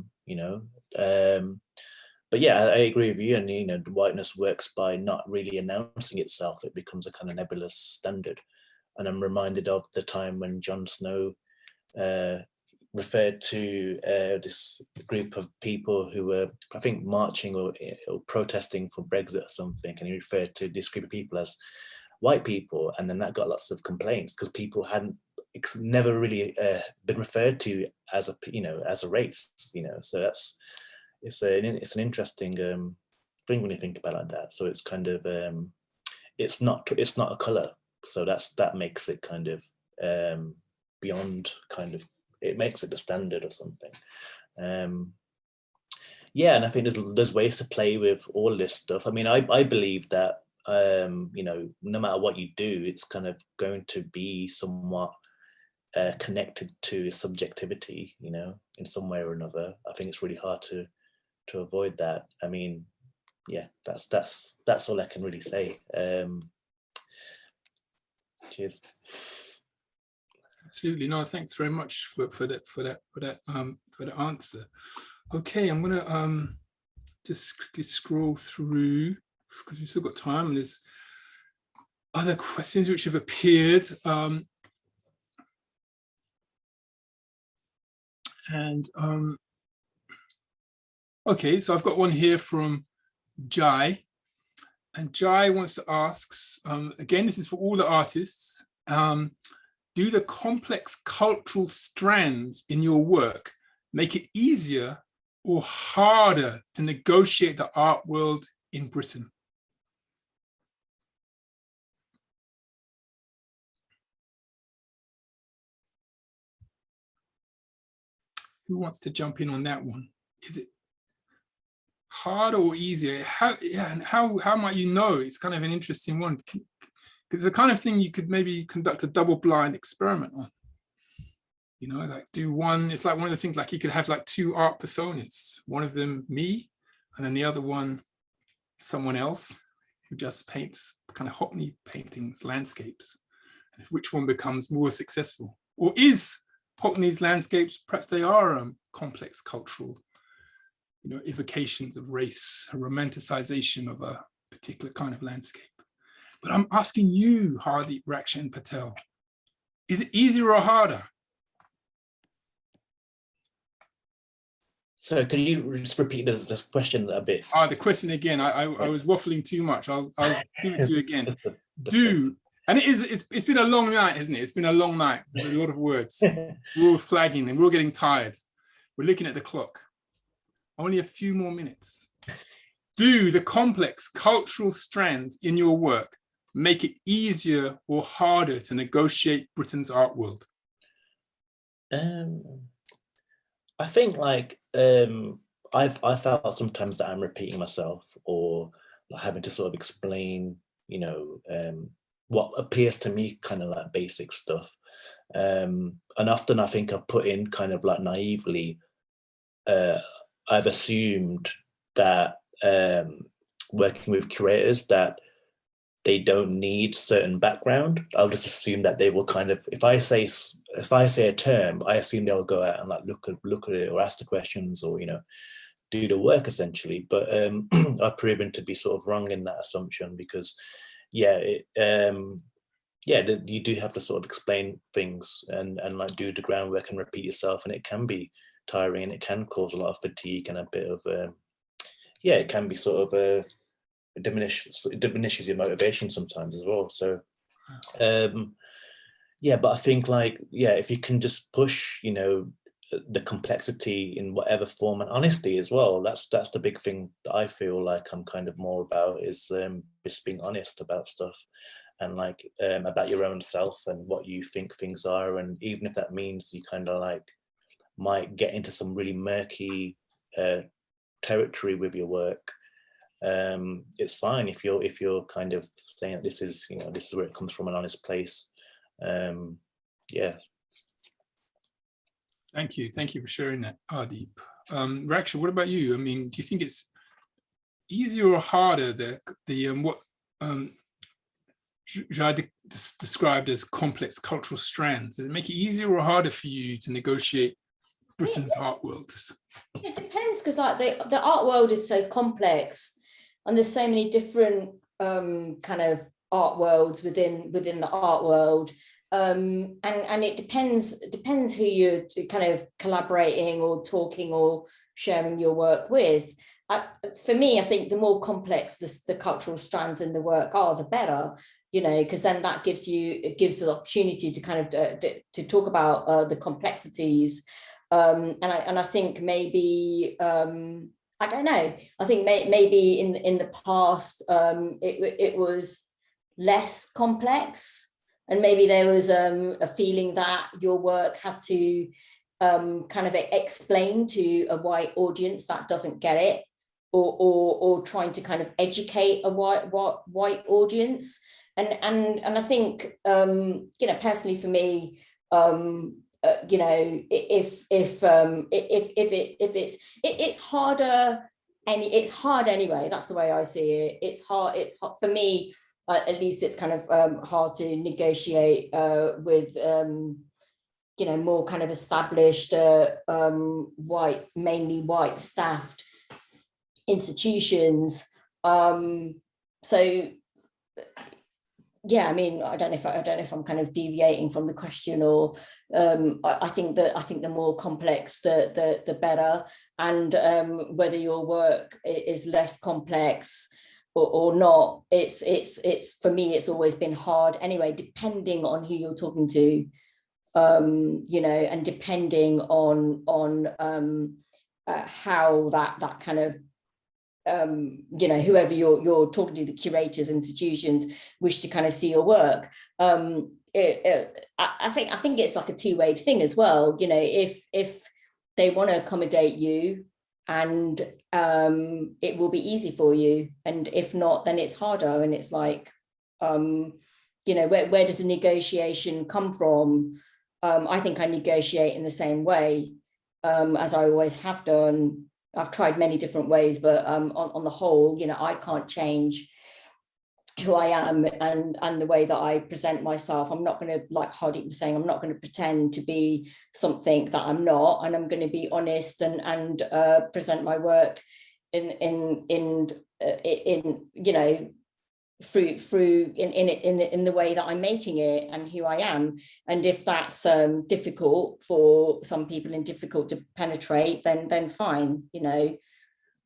yeah, I agree with you. And the whiteness works by not really announcing itself. It becomes a kind of nebulous standard. And I'm reminded of the time when Jon Snow referred to this group of people who were, I think, marching or protesting for Brexit or something, and he referred to this group of people as white people, and then that got lots of complaints because people hadn't never really been referred to as a race, So it's an interesting thing when you think about it like that. So it's kind of it's not a color, so that makes it kind of beyond kind of. It makes it the standard or something. Yeah, and I think there's ways to play with all this stuff. I mean, I believe that no matter what you do, it's kind of going to be somewhat connected to subjectivity, in some way or another. I think it's really hard to avoid that. I mean, yeah, that's all I can really say. Cheers. Absolutely. No, thanks very much for that answer. Okay, I'm gonna just quickly scroll through because we've still got time, and there's other questions which have appeared. Okay, so I've got one here from Jai, and Jai wants to ask, again, this is for all the artists, do the complex cultural strands in your work make it easier or harder to negotiate the art world in Britain? Who wants to jump in on that one? Is it harder or easier? How might you know? It's kind of an interesting one. Because it's the kind of thing you could maybe conduct a double-blind experiment on. Like do one, it's like one of the things, like you could have like two art personas, one of them me, and then the other one someone else who just paints kind of Hockney paintings, landscapes. Which one becomes more successful? Or is Hockney's landscapes, perhaps they are complex cultural evocations of race, a romanticization of a particular kind of landscape. But I'm asking you, Hardeep, Raksha, and Patel, is it easier or harder? So can you just repeat this question a bit? The question again. I was waffling too much. I'll give it to you again. And it's been a long night, isn't it? It's been a long night. There's a lot of words. We're all flagging and we're all getting tired. We're looking at the clock. Only a few more minutes. Do the complex cultural strands in your work make it easier or harder to negotiate Britain's art world? I think like I felt sometimes that I'm repeating myself or like having to sort of explain, what appears to me kind of like basic stuff. And often I think I've put in kind of like naively, I've assumed that working with curators that they don't need certain background. I'll just assume that they will kind of, if I say a term, I assume they'll go out and like look at it or ask the questions or do the work essentially. But I've proven to be sort of wrong in that assumption because you do have to sort of explain things and like do the groundwork and repeat yourself, and it can be tiring and it can cause a lot of fatigue and a bit of it can be sort of it diminishes your motivation sometimes as well. So but I think like if you can just push the complexity in whatever form and honesty as well, that's the big thing that I feel like I'm kind of more about is just being honest about stuff and like about your own self and what you think things are, and even if that means you kind of like might get into some really murky territory with your work, it's fine if you're kind of saying that this is where it comes from, an honest place. Thank you for sharing that, Hardeep. Raksha, what about you? I mean, do you think it's easier or harder what Jai described as complex cultural strands? Does it make it easier or harder for you to negotiate Britain's art worlds? It depends, because like the art world is so complex, and there's so many different kind of art worlds within the art world, and it depends who you're kind of collaborating or talking or sharing your work with. For me, I think the more complex the cultural strands in the work are, the better, because then that gives the opportunity to kind of to talk about the complexities. And I think maybe I don't know. I think maybe in the past it was less complex, and maybe there was a feeling that your work had to kind of explain to a white audience that doesn't get it, or trying to kind of educate a white audience. And I think personally for me, it's harder, and it's hard anyway. That's the way I see it. It's hard for me, at least. It's kind of hard to negotiate with more kind of established mainly white staffed institutions. So yeah, I mean, I don't know if I'm kind of deviating from the question, or I think the more complex the better, and whether your work is less complex or not, it's for me, it's always been hard anyway, depending on who you're talking to, and depending on how that kind of whoever you're talking to, the curators, institutions, wish to kind of see your work. I think it's like a two-way thing as well. If they want to accommodate you, and it will be easy for you, and if not, then it's harder. And it's like, where does the negotiation come from? I think I negotiate in the same way as I always have done. I've tried many different ways, but on the whole, I can't change who I am and the way that I present myself. I'm not going to, like Hardeep was saying, I'm not going to pretend to be something that I'm not, and I'm going to be honest and present my work in you know, through in the way that I'm making it and who I am. And if that's difficult for some people and difficult to penetrate, then fine, you know.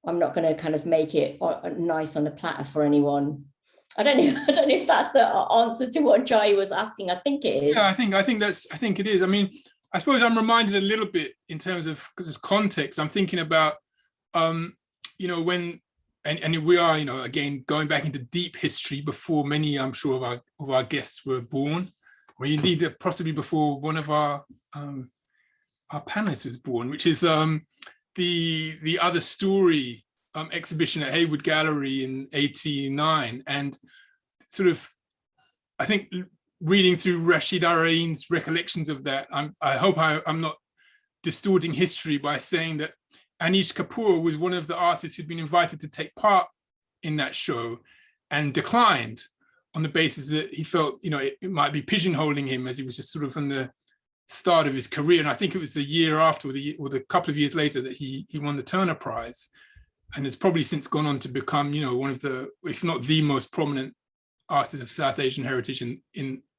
I'm not going to kind of make it nice on a platter for anyone. I don't know if that's the answer to what Jai was asking. I think it is. Yeah, I think it is. I mean, I suppose I'm reminded a little bit in terms of just context. I'm thinking about, you know, when, and we are, you know, again, going back into deep history before many, I'm sure, of our guests were born, or indeed possibly before one of our panelists was born, which is the Other Story exhibition at Hayward Gallery in '89, and sort of, I think, reading through Rashid Arain's recollections of that, I hope I'm not distorting history by saying that Anish Kapoor was one of the artists who'd been invited to take part in that show and declined on the basis that he felt, you know, it might be pigeonholing him, as he was just sort of on the start of his career. And I think it was the year after, or the couple of years later, that he won the Turner Prize, and has probably since gone on to become, you know, one of the, if not the most prominent artists of South Asian heritage in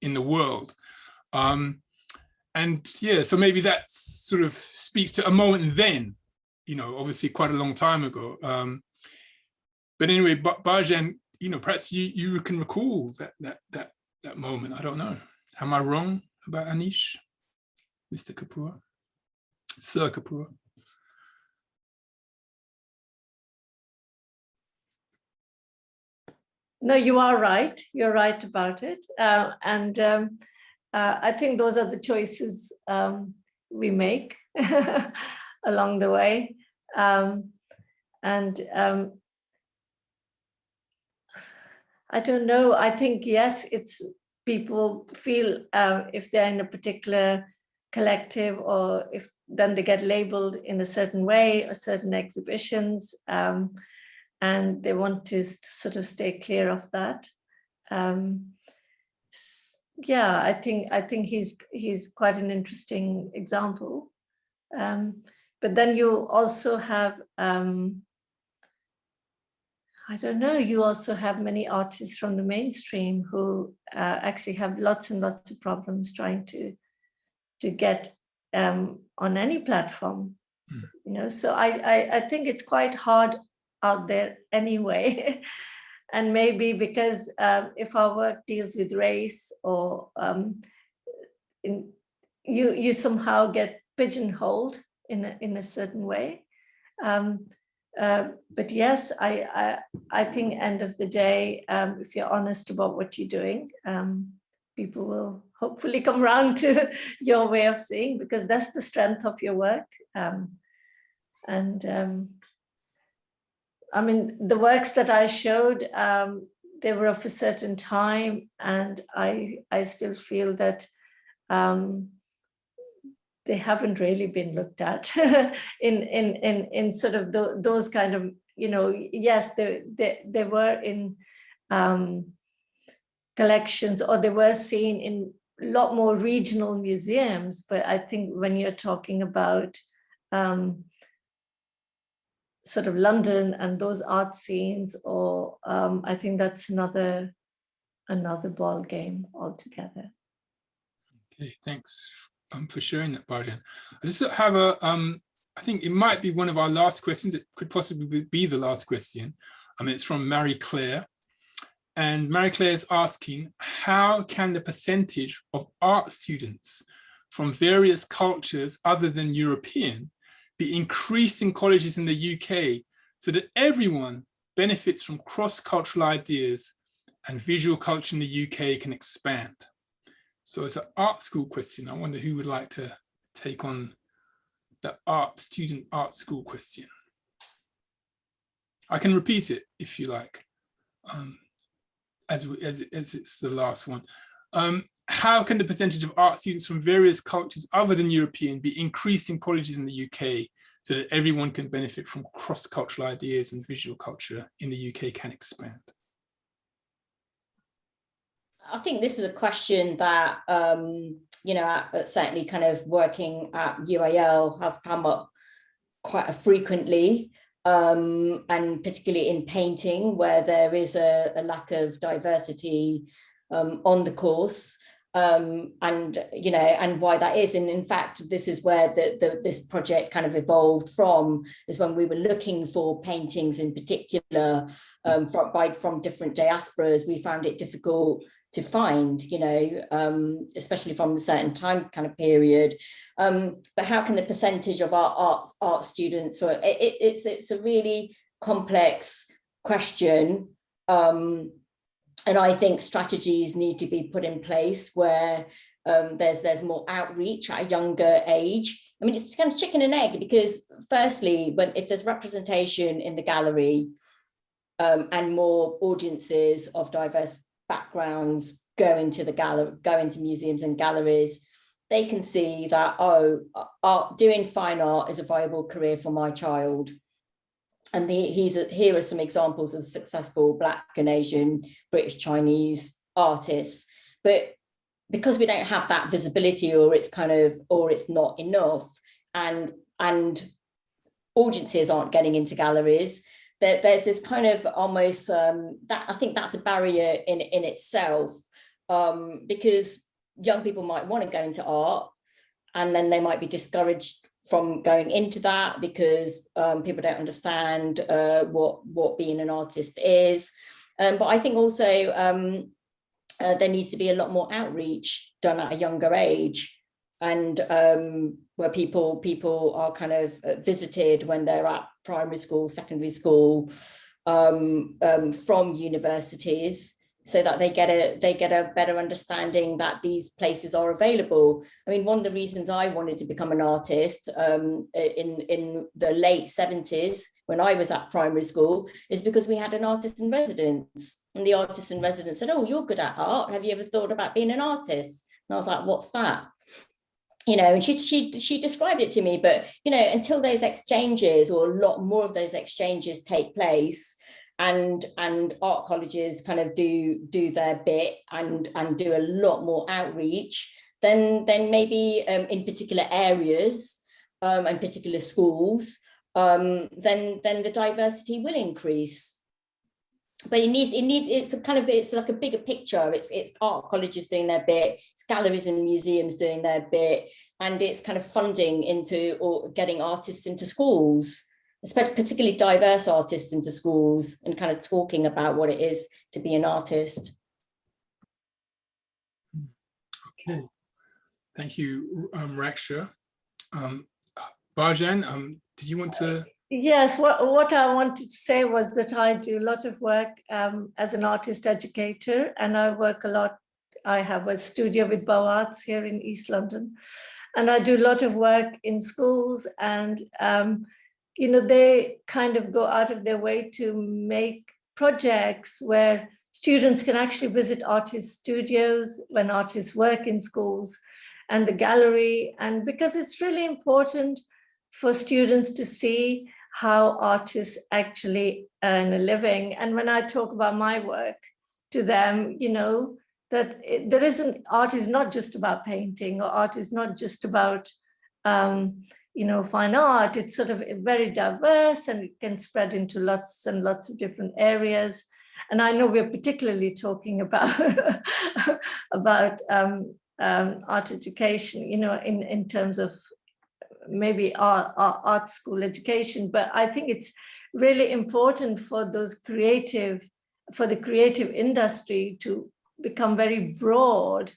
the world. And yeah, so maybe that sort of speaks to a moment then, you know, obviously quite a long time ago. But anyway, Bhajan, you know, perhaps you can recall that moment. I don't know. Am I wrong about Anish, Mr. Kapoor, Sir Kapoor? No, you are right. You're right about it. I think those are the choices we make along the way. I don't know. I think, yes, it's people feel if they're in a particular collective, or if then they get labeled in a certain way or certain exhibitions, and they want to sort of stay clear of that. Yeah, I think he's quite an interesting example. But then you also have, I don't know, you also have many artists from the mainstream who actually have lots and lots of problems trying to get on any platform, you know. So I think it's quite hard out there anyway. And maybe because if our work deals with race, or you somehow get pigeonholed in a certain way. But yes, I think end of the day, if you're honest about what you're doing, people will hopefully come around to your way of seeing, because that's the strength of your work. I mean, the works that I showed, they were of a certain time, and I still feel that they haven't really been looked at in sort of those kind of, you know, yes, they were in collections, or they were seen in a lot more regional museums. But I think when you're talking about sort of London and those art scenes, or I think that's another ball game altogether. Okay, thanks for sharing that, Bhajan. I just have a, I think it might be one of our last questions. It could possibly be the last question. It's from Marie Claire. And Marie Claire is asking, how can the percentage of art students from various cultures other than European be increased in colleges in the UK so that everyone benefits from cross-cultural ideas and visual culture in the UK can expand? So it's an art school question. I wonder who would like to take on the student art school question. I can repeat it if you like, as it's the last one. How can the percentage of art students from various cultures other than European be increased in colleges in the UK so that everyone can benefit from cross-cultural ideas and visual culture in the UK can expand? I think this is a question that, you know, certainly kind of working at UAL has come up quite frequently, and particularly in painting, where there is a lack of diversity on the course, and you know, and why that is. And in fact, this is where this project kind of evolved from, is when we were looking for paintings in particular from different diasporas. We found it difficult to find, you know, especially from a certain time kind of period. But how can the percentage of our art students, or it's a really complex question. And I think strategies need to be put in place where there's more outreach at a younger age. I mean, it's kind of chicken and egg, because firstly, if there's representation in the gallery, and more audiences of diverse backgrounds go into the gallery, go into museums and galleries, they can see that, oh, doing fine art is a viable career for my child. And here are some examples of successful Black and Asian, British, Chinese artists. But because we don't have that visibility, or it's not enough, and audiences aren't getting into galleries, there's this kind of almost that I think that's a barrier in itself, because young people might want to go into art, and then they might be discouraged from going into that because people don't understand what being an artist is. But I think also there needs to be a lot more outreach done at a younger age, and where people are kind of visited when they're at primary school, secondary school, from universities, so that they get a better understanding that these places are available. I mean, one of the reasons I wanted to become an artist in the late 70s, when I was at primary school, is because we had an artist in residence, and the artist in residence said, "Oh, you're good at art. Have you ever thought about being an artist?" And I was like, "What's that?" You know, and she described it to me. But you know, until those exchanges, or a lot more of those exchanges take place, and art colleges kind of do their bit and do a lot more outreach, then maybe in particular areas and particular schools, then the diversity will increase. But it's like a bigger picture. It's art colleges doing their bit, it's galleries and museums doing their bit, and it's kind of funding into, or getting artists into schools, particularly diverse artists into schools, and kind of talking about what it is to be an artist. Okay, thank you, Raksha. Bhajan, did you want to? Yes, what I wanted to say was that I do a lot of work as an artist educator, and I work a lot. I have a studio with Bow Arts here in East London, and I do a lot of work in schools, and you know, they kind of go out of their way to make projects where students can actually visit artist studios when artists work in schools, and the gallery. And because it's really important for students to see how artists actually earn a living. And when I talk about my work to them, you know, that art is not just about painting, or art is not just about you know, fine art. It's sort of very diverse, and it can spread into lots and lots of different areas. And I know we're particularly talking about art education, you know, in terms of maybe art school education. But I think it's really important for the creative industry to become very broad,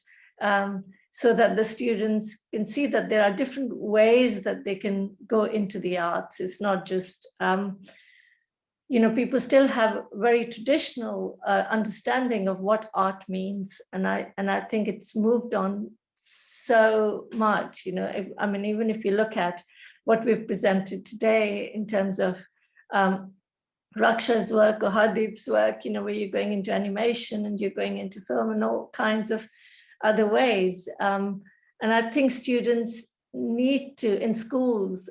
so that the students can see that there are different ways that they can go into the arts. It's not just, you know, people still have very traditional understanding of what art means. And I think it's moved on so much, you know. I mean, even if you look at what we've presented today in terms of Raksha's work or Hardeep's work, you know, where you're going into animation and you're going into film and all kinds of other ways. And I think students need to, in schools,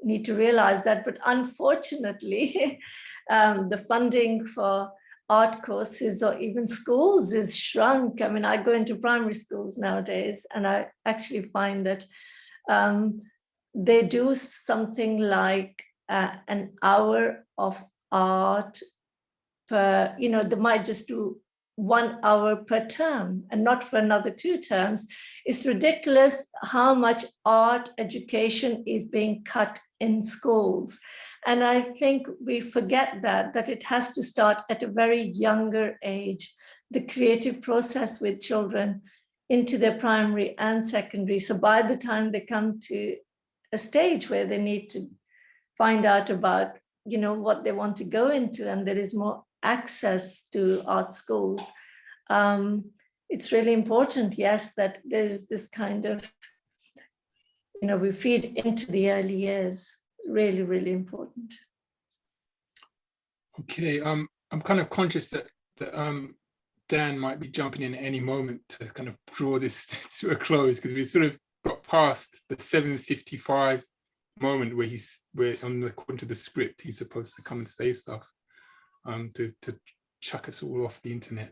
need to realize that. But unfortunately, the funding for art courses or even schools is shrunk. I mean, I go into primary schools nowadays, and I actually find that they do something like an hour of art per, they might just do 1 hour per term and not for another 2 terms. It's ridiculous how much art education is being cut in schools. And I think we forget that it has to start at a very younger age, the creative process with children into their primary and secondary. So by the time they come to a stage where they need to find out about, what they want to go into, and there is more access to art schools, it's really important, yes, that there's this kind of, we feed into the early years. Really, really important. Okay, I'm kind of conscious that Dan might be jumping in at any moment to kind of draw this to a close, because we sort of got past the 7:55 moment where according to the script, he's supposed to come and say stuff to chuck us all off the internet.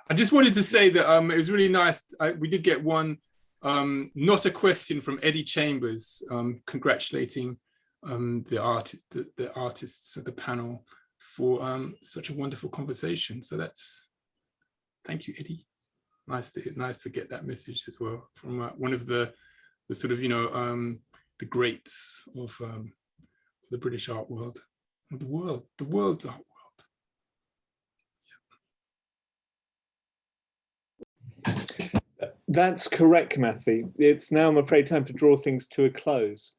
I just wanted to say that it was really nice. We did get one, not a question, from Eddie Chambers, congratulating the artists at the panel for such a wonderful conversation. So thank you, Eddie. Nice to get that message as well from one of the sort of the greats of the British art world, the world's art world. That's correct, Kimathi. It's now, I'm afraid, time to draw things to a close.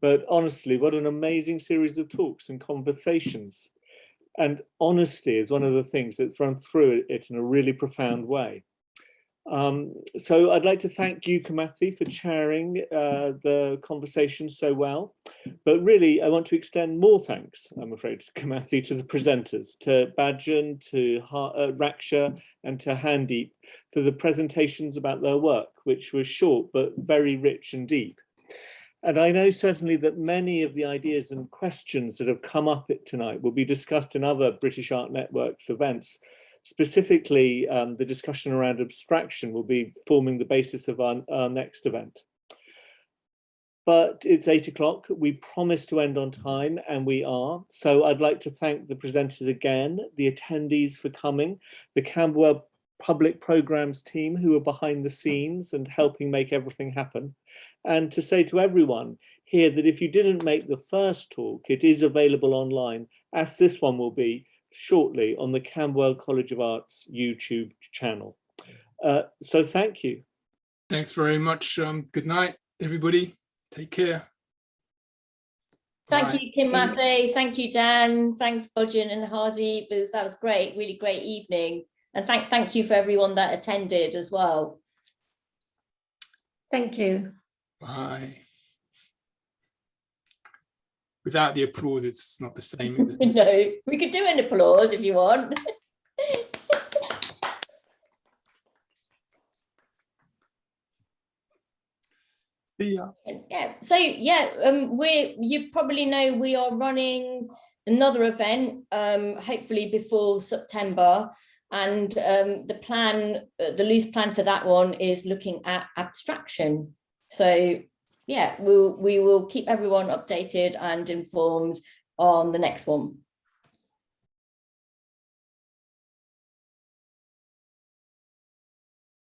But honestly, what an amazing series of talks and conversations. And honesty is one of the things that's run through it in a really profound way. So I'd like to thank you, Kimathi, for chairing the conversation so well. But really, I want to extend more thanks, I'm afraid, to Kimathi, to the presenters, to Bhajan, to Raksha, and to Hardeep for the presentations about their work, which was short but very rich and deep. And I know certainly that many of the ideas and questions that have come up tonight will be discussed in other British Art Network's events. Specifically, the discussion around abstraction will be forming the basis of our next event. But it's 8 o'clock. We promised to end on time, and we are. So I'd like to thank the presenters again, the attendees for coming, the Camberwell Public Programmes team who are behind the scenes and helping make everything happen. And to say to everyone here that if you didn't make the first talk, it is available online, as this one will be shortly on the Camberwell College of Art's YouTube channel. So thank you. Thanks very much. Good night, everybody. Take care. Thank Bye. you, Kimathi. Thank you, Dan. Thanks, Bhajan and Hardeep. That was great, really great evening. And thank you for everyone that attended as well. Thank you. Bye. Without the applause, it's not the same, is it? No, we could do an applause if you want. See ya. Yeah. So yeah, you probably know we are running another event, hopefully before September, and the loose plan for that one is looking at abstraction. So yeah, we will keep everyone updated and informed on the next one.